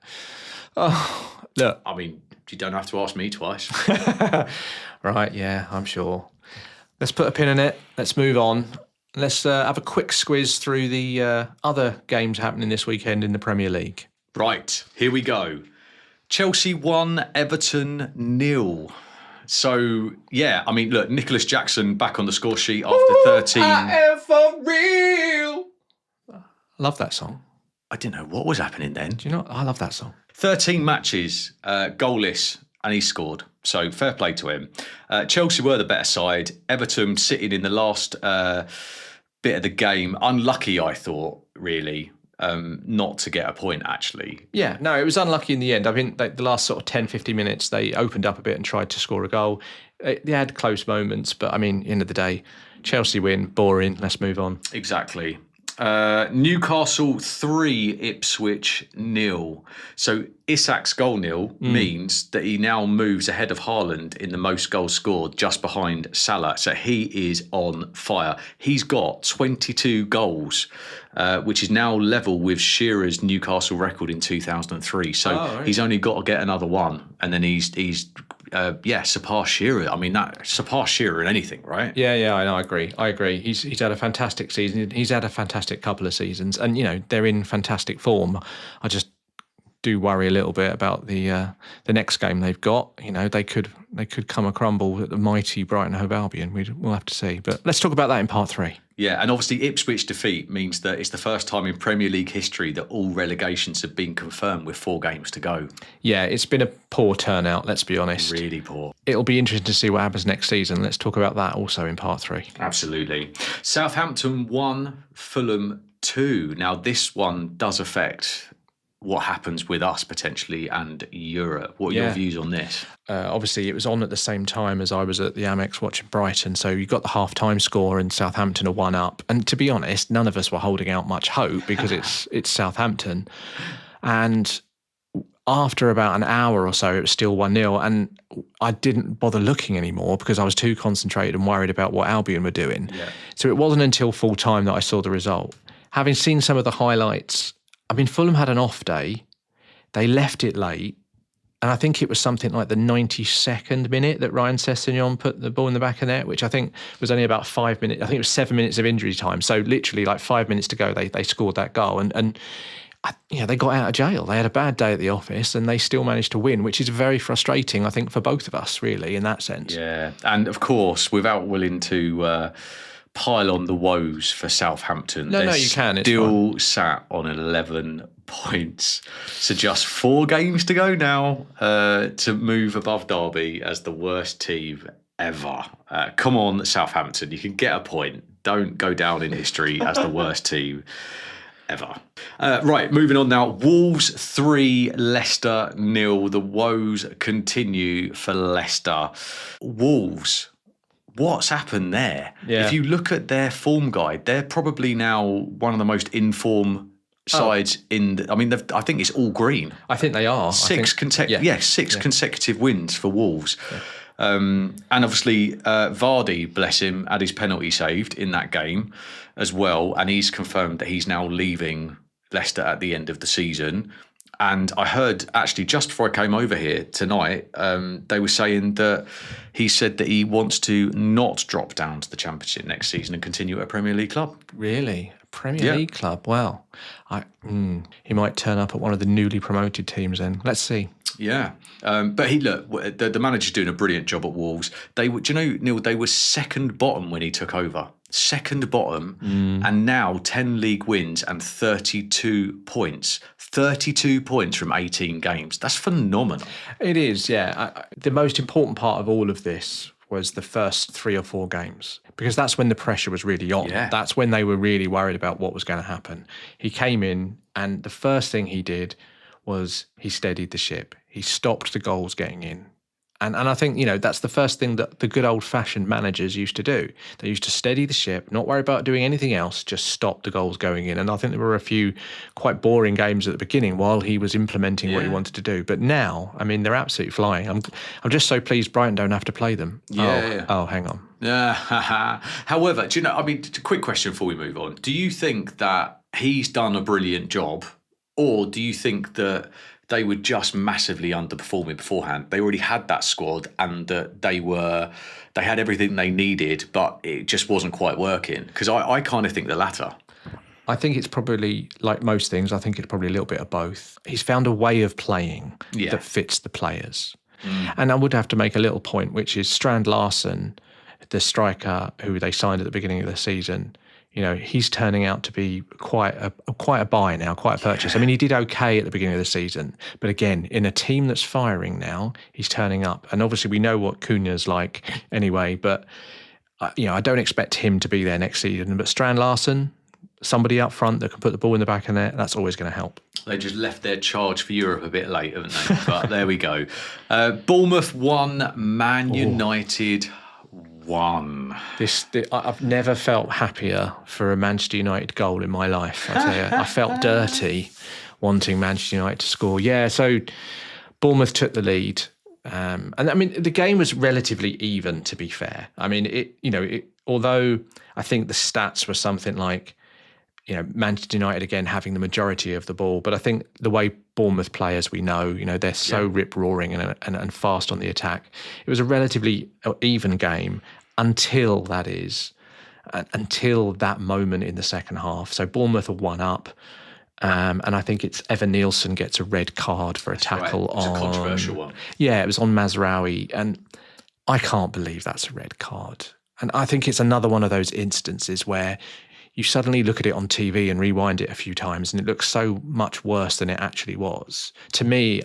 S1: Oh, look.
S2: I mean, you don't have to ask me twice.
S1: Right, yeah, I'm sure. Let's put a pin in it. Let's move on. Let's have a quick squiz through the other games happening this weekend in the Premier League.
S2: Right, here we go. Chelsea 1, Everton 0. So, yeah, I mean, look, Nicholas Jackson back on the score sheet after 13.
S1: I am for real. I love that song.
S2: I didn't know what was happening then.
S1: Do you know? I love that song.
S2: 13 matches, goalless, and he scored. So fair play to him. Chelsea were the better side. Everton sitting in the last bit of the game. Unlucky, I thought, really, not to get a point, actually.
S1: Yeah, no, it was unlucky in the end. I mean, the last sort of 10, 15 minutes, they opened up a bit and tried to score a goal. They had close moments, but I mean, end of the day, Chelsea win, boring, let's move on.
S2: Exactly. Newcastle 3, Ipswich 0. So Isak's goal nil means that he now moves ahead of Haaland in the most goals scored, just behind Salah. So he is on fire. He's got 22 goals, which is now level with Shearer's Newcastle record in 2003. So he's only got to get another one, and then he's surpass Shearer. I mean, that surpass Shearer in anything, right?
S1: Yeah, I know. I agree. He's had a fantastic season. He's had a fantastic couple of seasons, and you know they're in fantastic form. I just do worry a little bit about the next game they've got. You know, they could come a crumble at the mighty Brighton and Hove Albion. We'll have to see. But let's talk about that in part 3.
S2: Yeah, and obviously Ipswich defeat means that it's the first time in Premier League history that all relegations have been confirmed with 4 games to go.
S1: Yeah, it's been a poor turnout, let's be honest.
S2: Really poor.
S1: It'll be interesting to see what happens next season. Let's talk about that also in part 3.
S2: Absolutely. Southampton 1, Fulham 2. Now, this one does affect what happens with us potentially and Europe. What are your views on this?
S1: Obviously, it was on at the same time as I was at the Amex watching Brighton, so you got the half-time score and Southampton are 1 up. And to be honest, none of us were holding out much hope because it's Southampton. And after about an hour or so, it was still 1-0, and I didn't bother looking anymore because I was too concentrated and worried about what Albion were doing. Yeah. So it wasn't until full time that I saw the result. Having seen some of the highlights, I mean, Fulham had an off day. They left it late. And I think it was something like the 92nd minute that Ryan Sessegnon put the ball in the back of the net, which I think was only about 5 minutes. I think it was 7 minutes of injury time. So literally like 5 minutes to go, they scored that goal. And they got out of jail. They had a bad day at the office and they still managed to win, which is very frustrating, I think, for both of us, really, in that sense. Yeah.
S2: And of course, without willing to pile on the woes for Southampton.
S1: No, you can. It's
S2: still
S1: fine.
S2: Sat on 11 points. So just 4 games to go now to move above Derby as the worst team ever. Come on, Southampton. You can get a point. Don't go down in history as the worst team ever. Right, moving on now. Wolves 3, Leicester 0. The woes continue for Leicester. Wolves. What's happened there? Yeah. If you look at their form guide, they're probably now one of the most in-form sides in I think it's all green.
S1: I think they are.
S2: 6 consecutive wins for Wolves. Yeah. And obviously Vardy, bless him, had his penalty saved in that game as well. And he's confirmed that he's now leaving Leicester at the end of the season. And I heard, actually, just before I came over here tonight, they were saying that he said that he wants to not drop down to the Championship next season and continue at a Premier League club.
S1: Really? A Premier League club? Wow. He might turn up at one of the newly promoted teams then. Let's see.
S2: Yeah. But the manager's doing a brilliant job at Wolves. Do you know, Neil, they were second bottom when he took over. Second bottom, and now 10 league wins and 32 points. 32 points from 18 games. That's phenomenal.
S1: It is, yeah. The most important part of all of this was the first 3 or 4 games, because that's when the pressure was really on. Yeah. That's when they were really worried about what was going to happen. He came in, and the first thing he did was he steadied the ship. He stopped the goals getting in. And I think, that's the first thing that the good old-fashioned managers used to do. They used to steady the ship, not worry about doing anything else, just stop the goals going in. And I think there were a few quite boring games at the beginning while he was implementing what he wanted to do. But now, they're absolutely flying. I'm just so pleased Brighton don't have to play them. Oh, hang on.
S2: However, quick question before we move on. Do you think that he's done a brilliant job, or do you think that they were just massively underperforming beforehand? They already had that squad, and that they had everything they needed, but it just wasn't quite working? Because I kind of think the latter.
S1: I think it's probably, like most things, I think it's probably a little bit of both. He's found a way of playing that fits the players. And I would have to make a little point, which is Strand Larsen, the striker who they signed at the beginning of the season, he's turning out to be quite a buy now, quite a purchase. He did okay at the beginning of the season, but again, in a team that's firing now, he's turning up. And obviously we know what Cunha's like anyway, but I don't expect him to be there next season. But Strand Larsen, somebody up front that can put the ball in the back of the net, that's always going to help.
S2: They just left their charge for Europe a bit late, haven't they? But there we go. Bournemouth 1, Man United 1.
S1: I've never felt happier for a Manchester United goal in my life. I tell you, I felt dirty wanting Manchester United to score. Yeah, so Bournemouth took the lead, and the game was relatively even. To be fair, although I think the stats were something like, Manchester United again having the majority of the ball, but I think the way Bournemouth play, as we know, they're so rip-roaring and fast on the attack. It was a relatively even game until that moment in the second half. So Bournemouth are 1 up, and I think it's Evan Nielsen gets a red card for a tackle on...
S2: It's a controversial one.
S1: Yeah, it was on Mazraoui, and I can't believe that's a red card. And I think it's another one of those instances where you suddenly look at it on TV and rewind it a few times and it looks so much worse than it actually was. To me,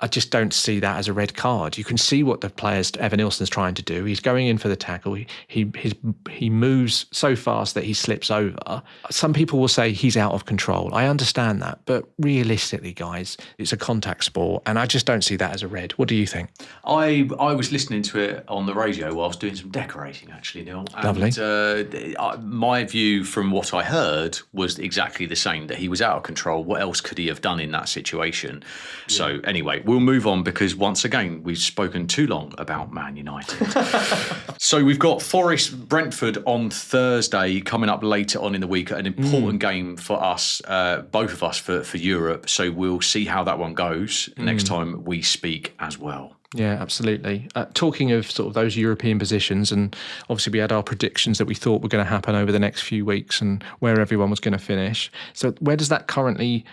S1: I just don't see that as a red card. You can see what the players, Evan Nilsson's trying to do. He's going in for the tackle. He moves so fast that he slips over. Some people will say he's out of control. I understand that. But realistically, guys, it's a contact sport and I just don't see that as a red. What do you think?
S2: I was listening to it on the radio while I was doing some decorating, actually, Neil.
S1: Lovely.
S2: And my view from what I heard was exactly the same, that he was out of control. What else could he have done in that situation? Yeah. So anyway, we'll move on because once again, we've spoken too long about Man United. So we've got Forest Brentford on Thursday coming up later on in the week, an important game for us, both of us for Europe. So we'll see how that one goes next time we speak as well.
S1: Yeah, absolutely. Talking of sort of those European positions, and obviously we had our predictions that we thought were going to happen over the next few weeks and where everyone was going to finish. So where does that currently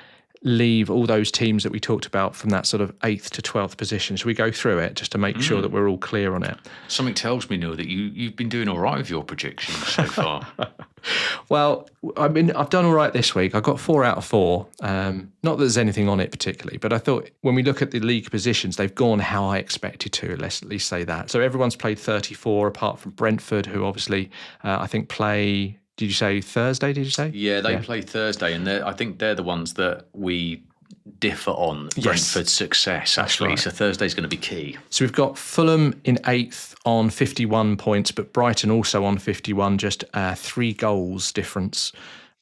S1: leave all those teams that we talked about from that sort of 8th to 12th position? Should we go through it just to make sure that we're all clear on it?
S2: Something tells me, Neil, that you've been doing all right with your predictions so far.
S1: Well, I've done all right this week. I got 4 out of 4. Not that there's anything on it particularly, but I thought when we look at the league positions, they've gone how I expected to. Let's at least say that. So everyone's played 34 apart from Brentford, who obviously I think play... Did you say Thursday, did you say?
S2: Yeah, they play Thursday, and I think they're the ones that we differ on. Yes. Brentford's success, actually. Right. So Thursday's going to be key.
S1: So we've got Fulham in 8th on 51 points, but Brighton also on 51, just 3 goals difference.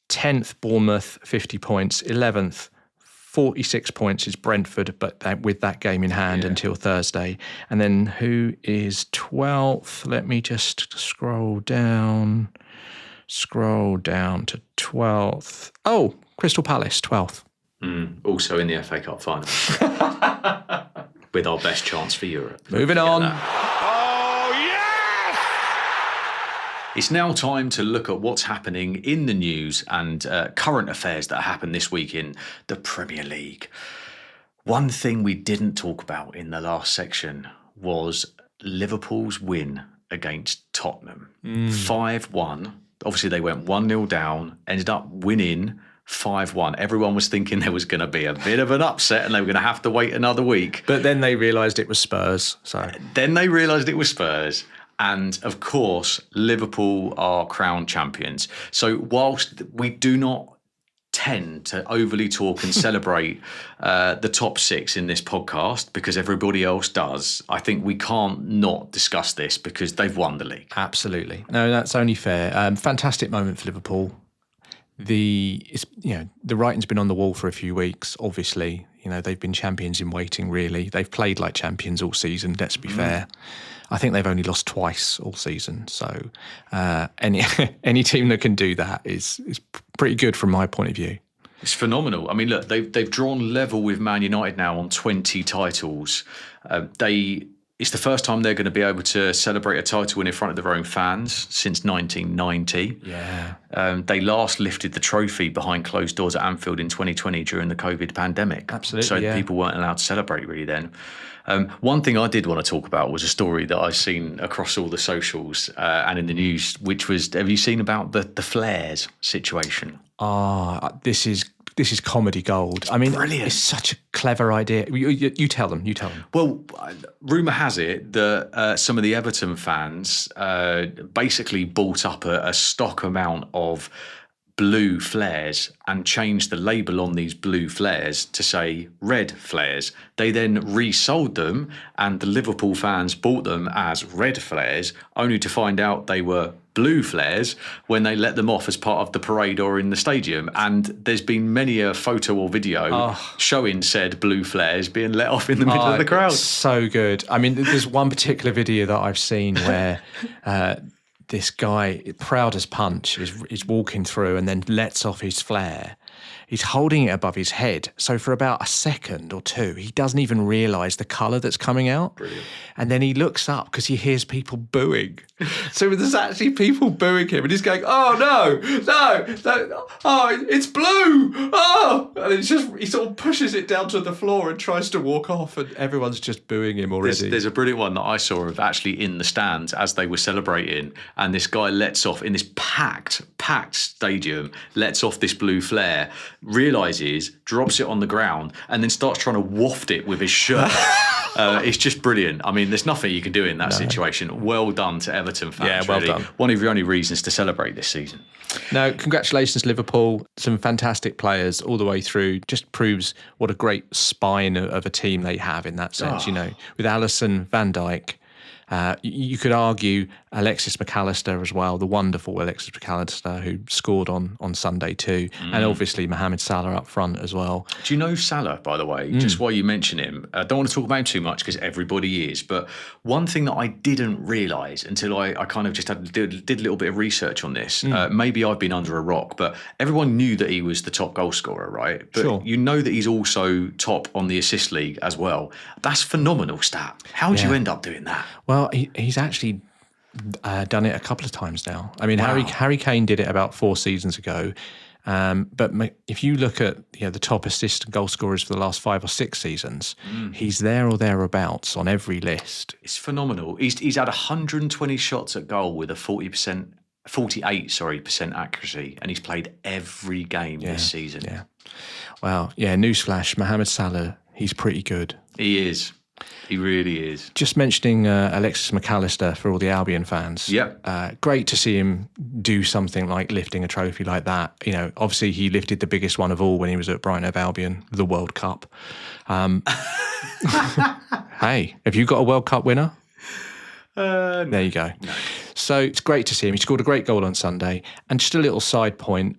S1: 10th, Bournemouth, 50 points. 11th, 46 points is Brentford, but with that game in hand until Thursday. And then who is 12th? Let me just scroll down to 12th. Oh, Crystal Palace, 12th.
S2: Also in the FA Cup final. With our best chance for Europe.
S1: Moving on.
S2: Oh, yes! It's now time to look at what's happening in the news and current affairs that happened this week in the Premier League. One thing we didn't talk about in the last section was Liverpool's win against Tottenham. 5-1. Obviously, they went 1-0 down, ended up winning 5-1. Everyone was thinking there was going to be a bit of an upset and they were going to have to wait another week.
S1: But then they realised it was Spurs.
S2: And, of course, Liverpool are crowned champions. So whilst we do not tend to overly talk and celebrate the top six in this podcast because everybody else does, I think we can't not discuss this because they've won the league.
S1: Absolutely. No, that's only fair. Fantastic moment for Liverpool. The writing's been on the wall for a few weeks, obviously. They've been champions in waiting, really. They've played like champions all season, let's be fair. I think they've only lost twice all season. So any team that can do that is pretty good from my point of view.
S2: It's phenomenal. I mean, look, they've drawn level with Man United now on 20 titles. It's the first time they're going to be able to celebrate a title win in front of their own fans since 1990.
S1: Yeah.
S2: They last lifted the trophy behind closed doors at Anfield in 2020 during the COVID pandemic.
S1: Absolutely.
S2: So people weren't allowed to celebrate really then. One thing I did want to talk about was a story that I've seen across all the socials and in the news, which was, have you seen about the flares situation?
S1: This is comedy gold. I mean,
S2: brilliant.
S1: It's such a clever idea. You tell them.
S2: Well, rumour has it that some of the Everton fans basically bought up a stock amount of blue flares and changed the label on these blue flares to say red flares. They then resold them and the Liverpool fans bought them as red flares, only to find out they were blue flares when they let them off as part of the parade or in the stadium. And there's been many a photo or video showing said blue flares being let off in the middle of the crowd.
S1: So good. I mean, there's one particular video that I've seen where this guy, proud as punch, is walking through and then lets off his flare. He's holding it above his head. So for about a second or two, he doesn't even realise the colour that's coming out.
S2: Brilliant.
S1: And then he looks up because he hears people booing. So there's actually people booing him and he's going, oh, no, oh, it's blue, oh. And it's just, he sort of pushes it down to the floor and tries to walk off and everyone's just booing him already.
S2: There's a brilliant one that I saw of actually in the stands as they were celebrating, and this guy lets off in this packed stadium, lets off this blue flare, realises, drops it on the ground, and then starts trying to waft it with his shirt. It's just brilliant. I mean, there's nothing you can do in that situation. Well done to Everton fans.
S1: Yeah, well done.
S2: One of your only reasons to celebrate this season.
S1: No, congratulations, Liverpool. Some fantastic players all the way through. Just proves what a great spine of a team they have in that sense. With Alisson, Van Dijk. You could argue Alexis McAllister as well, the wonderful Alexis McAllister who scored on Sunday too, and obviously Mohamed Salah up front as well.
S2: Do you know Salah, by the way, just while you mention him? I don't want to talk about him too much because everybody is, but one thing that I didn't realise until I kind of just did a little bit of research on this, maybe I've been under a rock, but everyone knew that he was the top goal scorer, right? But
S1: sure.
S2: You know that he's also top on the assist league as well. That's phenomenal stat. How did you end up doing that?
S1: Well, he's actually done it a couple of times now. I mean,
S2: Wow.
S1: Harry Kane did it about 4 seasons ago. But if you look at the top assist and goal scorers for the last 5 or 6 seasons, he's there or thereabouts on every list.
S2: It's phenomenal. He's had 120 shots at goal with a 48% accuracy, and he's played every game this season.
S1: Yeah. Well, newsflash, Mohamed Salah, he's pretty good.
S2: He is. He really is.
S1: Just mentioning Alexis McAllister for all the Albion fans.
S2: Yep.
S1: Great to see him do something like lifting a trophy like that. Obviously he lifted the biggest one of all when he was at Brighton and Hove Albion, the World Cup. Hey, have you got a World Cup winner?
S2: No.
S1: There you go.
S2: No.
S1: So it's great to see him. He scored a great goal on Sunday. And just a little side point,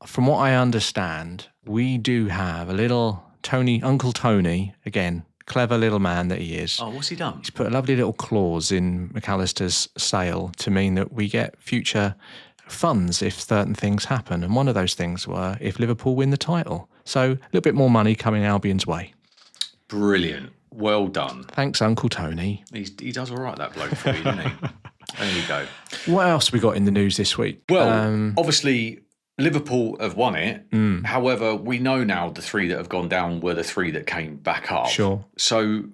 S1: from what I understand, we do have a little Uncle Tony, again, clever little man that he is.
S2: Oh, what's he done?
S1: He's put a lovely little clause in McAllister's sale to mean that we get future funds if certain things happen. And one of those things were if Liverpool win the title. So a little bit more money coming Albion's way.
S2: Brilliant. Well done.
S1: Thanks, Uncle Tony.
S2: He does all right, that bloke, for you, doesn't he? There you go.
S1: What else have we got in the news this week?
S2: Well, obviously, Liverpool have won it. However, we know now the 3 that have gone down were the 3 that came back up.
S1: Sure.
S2: So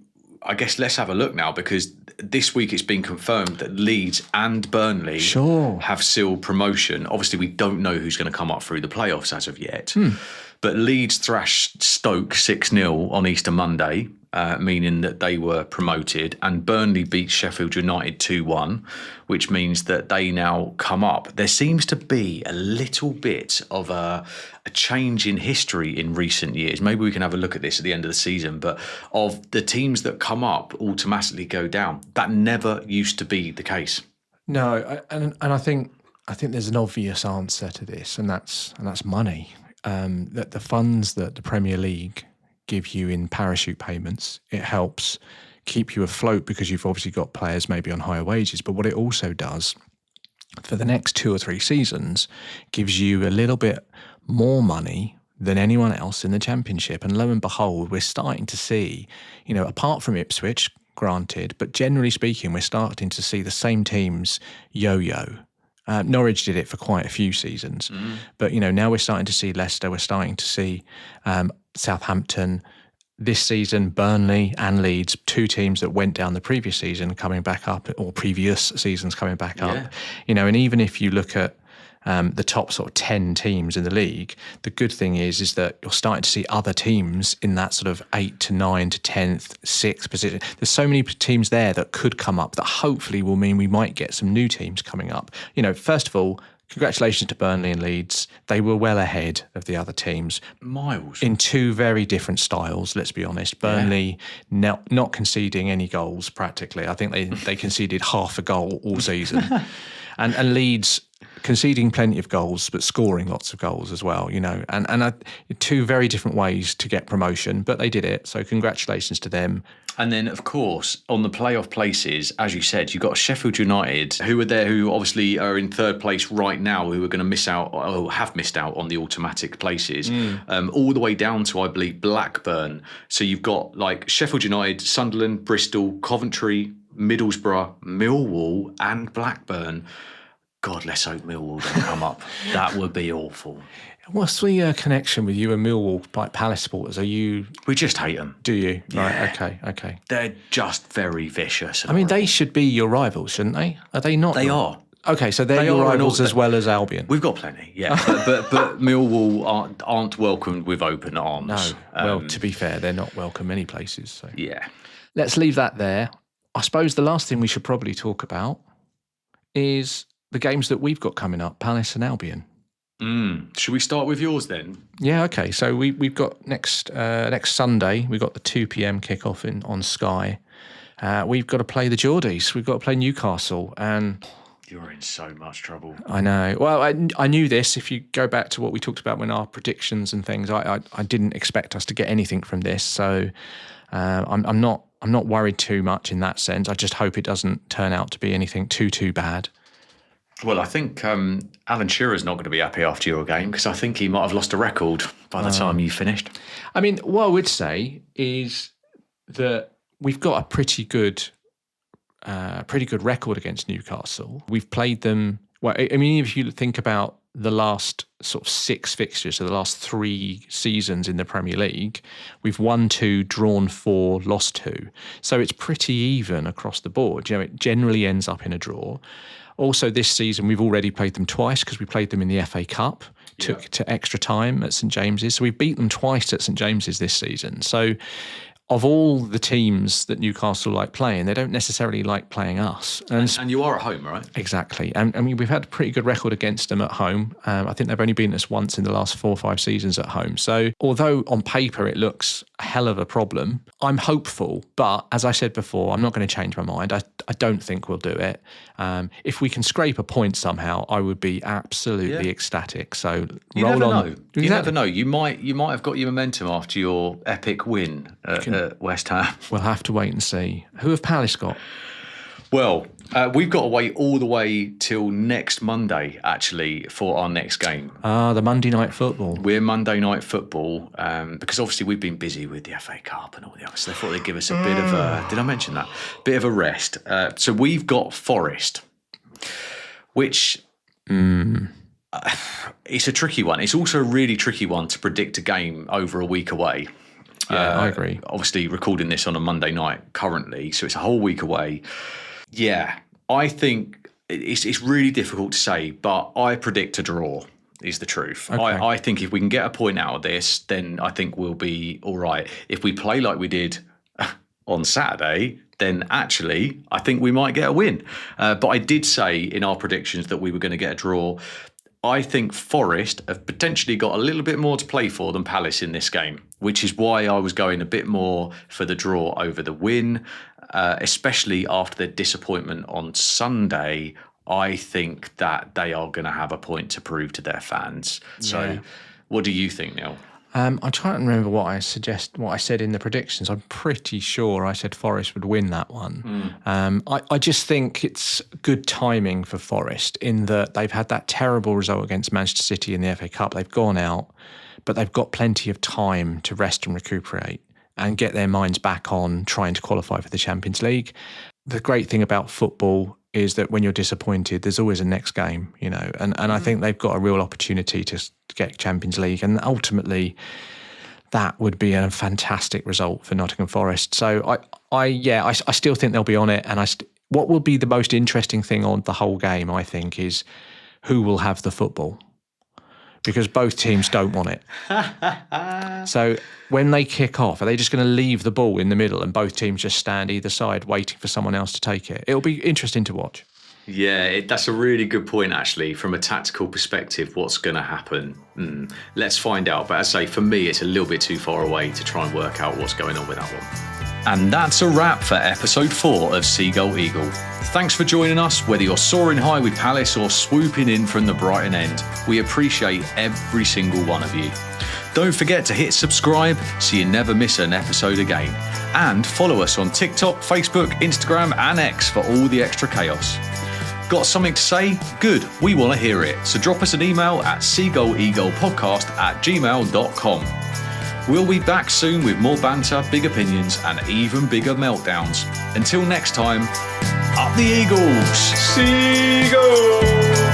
S2: I guess let's have a look now, because this week it's been confirmed that Leeds and Burnley have sealed promotion. Obviously, we don't know who's going to come up through the playoffs as of yet. But Leeds thrashed Stoke 6-0 on Easter Monday. meaning that they were promoted, and Burnley beat Sheffield United 2-1, which means that they now come up. There seems to be a little bit of a change in history in recent years. Maybe we can have a look at this at the end of the season, but of the teams that come up automatically go down. That never used to be the case.
S1: No, and I think there's an obvious answer to this, and that's money. That the funds that the Premier League give you in parachute payments, it helps keep you afloat because you've obviously got players maybe on higher wages. But what it also does for the next 2 or 3 seasons gives you a little bit more money than anyone else in the Championship. And lo and behold, we're starting to see, apart from Ipswich, granted, but generally speaking, we're starting to see the same teams yo-yo. Norwich did it for quite a few seasons, but now we're starting to see Leicester, we're starting to see Southampton. This season, Burnley and Leeds, 2 teams that went down the previous season coming back up, or previous seasons coming back up. And even if you look at the top sort of 10 teams in the league, the good thing is that you're starting to see other teams in that sort of 8 to 9 to 10th, 6th position. There's so many teams there that could come up that hopefully will mean we might get some new teams coming up. First of all, congratulations to Burnley and Leeds. They were well ahead of the other teams.
S2: Miles.
S1: In 2 very different styles, let's be honest. Burnley not conceding any goals practically. I think they conceded half a goal all season. and Leeds conceding plenty of goals, but scoring lots of goals as well, and 2 very different ways to get promotion, but they did it. So congratulations to them.
S2: And then, of course, on the playoff places, as you said, you've got Sheffield United, who are there, who obviously are in 3rd place right now, who are going to miss out, or have missed out on the automatic places, all the way down to, I believe, Blackburn. So you've got like Sheffield United, Sunderland, Bristol, Coventry, Middlesbrough, Millwall, and Blackburn. God, let's hope Millwall don't come up. That would be awful.
S1: What's the connection with you and Millwall, like Palace supporters? We
S2: just hate them.
S1: Do you?
S2: Yeah.
S1: Right, okay.
S2: They're just very vicious.
S1: They should be your rivals, shouldn't they? Are they not?
S2: They are.
S1: Okay, so they're your rivals as well as Albion.
S2: We've got plenty, yeah. but Millwall aren't welcomed with open arms.
S1: No. Well, to be fair, they're not welcome many places. So.
S2: Yeah.
S1: Let's leave that there. I suppose the last thing we should probably talk about is the games that we've got coming up, Palace and Albion.
S2: Should we start with yours then?
S1: Yeah, okay. So we've got next Sunday, we've got the 2 p.m. kickoff on Sky. We've got to play the Geordies. We've got to play Newcastle. And
S2: you're in so much trouble.
S1: I know. Well, I knew this. If you go back to what we talked about when our predictions and things, I didn't expect us to get anything from this. So I'm not worried too much in that sense. I just hope it doesn't turn out to be anything too bad.
S2: Well, I think Alan Shearer's not going to be happy after your game because I think he might have lost a record by the time you finished.
S1: I mean, what I would say is that we've got a pretty good record against Newcastle. We've played them. Well, I mean, if you think about the last sort of 6 fixtures, so the last 3 seasons in the Premier League, we've won 2, drawn 4, lost 2. So it's pretty even across the board. It generally ends up in a draw. Also, this season, we've already played them twice because we played them in the FA Cup, took to extra time at St James's. So we beat them twice at St James's this season. So of all the teams that Newcastle like playing, they don't necessarily like playing us.
S2: And you are at home, right?
S1: Exactly. And I mean, we've had a pretty good record against them at home. I think they've only beaten us once in the last 4 or 5 seasons at home. So although on paper it looks a hell of a problem, I'm hopeful. But as I said before, I'm not going to change my mind. I don't think we'll do it. If we can scrape a point somehow, I would be absolutely ecstatic. So
S2: you
S1: roll
S2: never
S1: on.
S2: Know. You never know. You might have got your momentum after your epic win at West Ham.
S1: We'll have to wait and see. Who have Palace got?
S2: Well, we've got to wait all the way till next Monday, actually, for our next game.
S1: The Monday Night Football.
S2: We're Monday Night Football because obviously we've been busy with the FA Cup and all the others. So they thought they'd give us a bit of a, did I mention that? Bit of a rest. So we've got Forest, which it's a tricky one. It's also a really tricky one to predict a game over a week away.
S1: Yeah, I agree.
S2: Obviously recording this on a Monday night currently, so it's a whole week away. Yeah, I think it's really difficult to say, but I predict a draw is the truth. Okay. I think if we can get a point out of this, then I think we'll be all right. If we play like we did on Saturday, then actually I think we might get a win. But I did say in our predictions that we were going to get a draw. I think Forest have potentially got a little bit more to play for than Palace in this game, which is why I was going a bit more for the draw over the win, especially after their disappointment on Sunday. I think that they are going to have a point to prove to their fans. So what do you think, Neil?
S1: I'm trying to remember what I said in the predictions. I'm pretty sure I said Forest would win that one. I just think it's good timing for Forest in that they've had that terrible result against Manchester City in the FA Cup. They've gone out, but they've got plenty of time to rest and recuperate and get their minds back on trying to qualify for the Champions League. The great thing about football is that when you're disappointed, there's always a next game, you know, and I think they've got a real opportunity to get Champions League, and ultimately that would be a fantastic result for Nottingham Forest. So I still think they'll be on it, and what will be the most interesting thing on the whole game, I think, is who will have the football, because both teams don't want it. So when they kick off, are they just going to leave the ball in the middle and both teams just stand either side waiting for someone else to take it? It'll be interesting to watch.
S2: Yeah, that's a really good point, actually. From a tactical perspective, what's going to happen? Let's find out. But as I say, for me, it's a little bit too far away to try and work out what's going on with that one. And that's a wrap for episode 4 of Seagull Eagle. Thanks for joining us, whether you're soaring high with Palace or swooping in from the Brighton end. We appreciate every single one of you. Don't forget to hit subscribe so you never miss an episode again. And follow us on TikTok, Facebook, Instagram and X for all the extra chaos. Got something to say? Good, we want to hear it. So drop us an email at seagulleaglepodcast@gmail.com. We'll be back soon with more banter, big opinions and even bigger meltdowns. Until next time, up the Eagles!
S1: Seagull!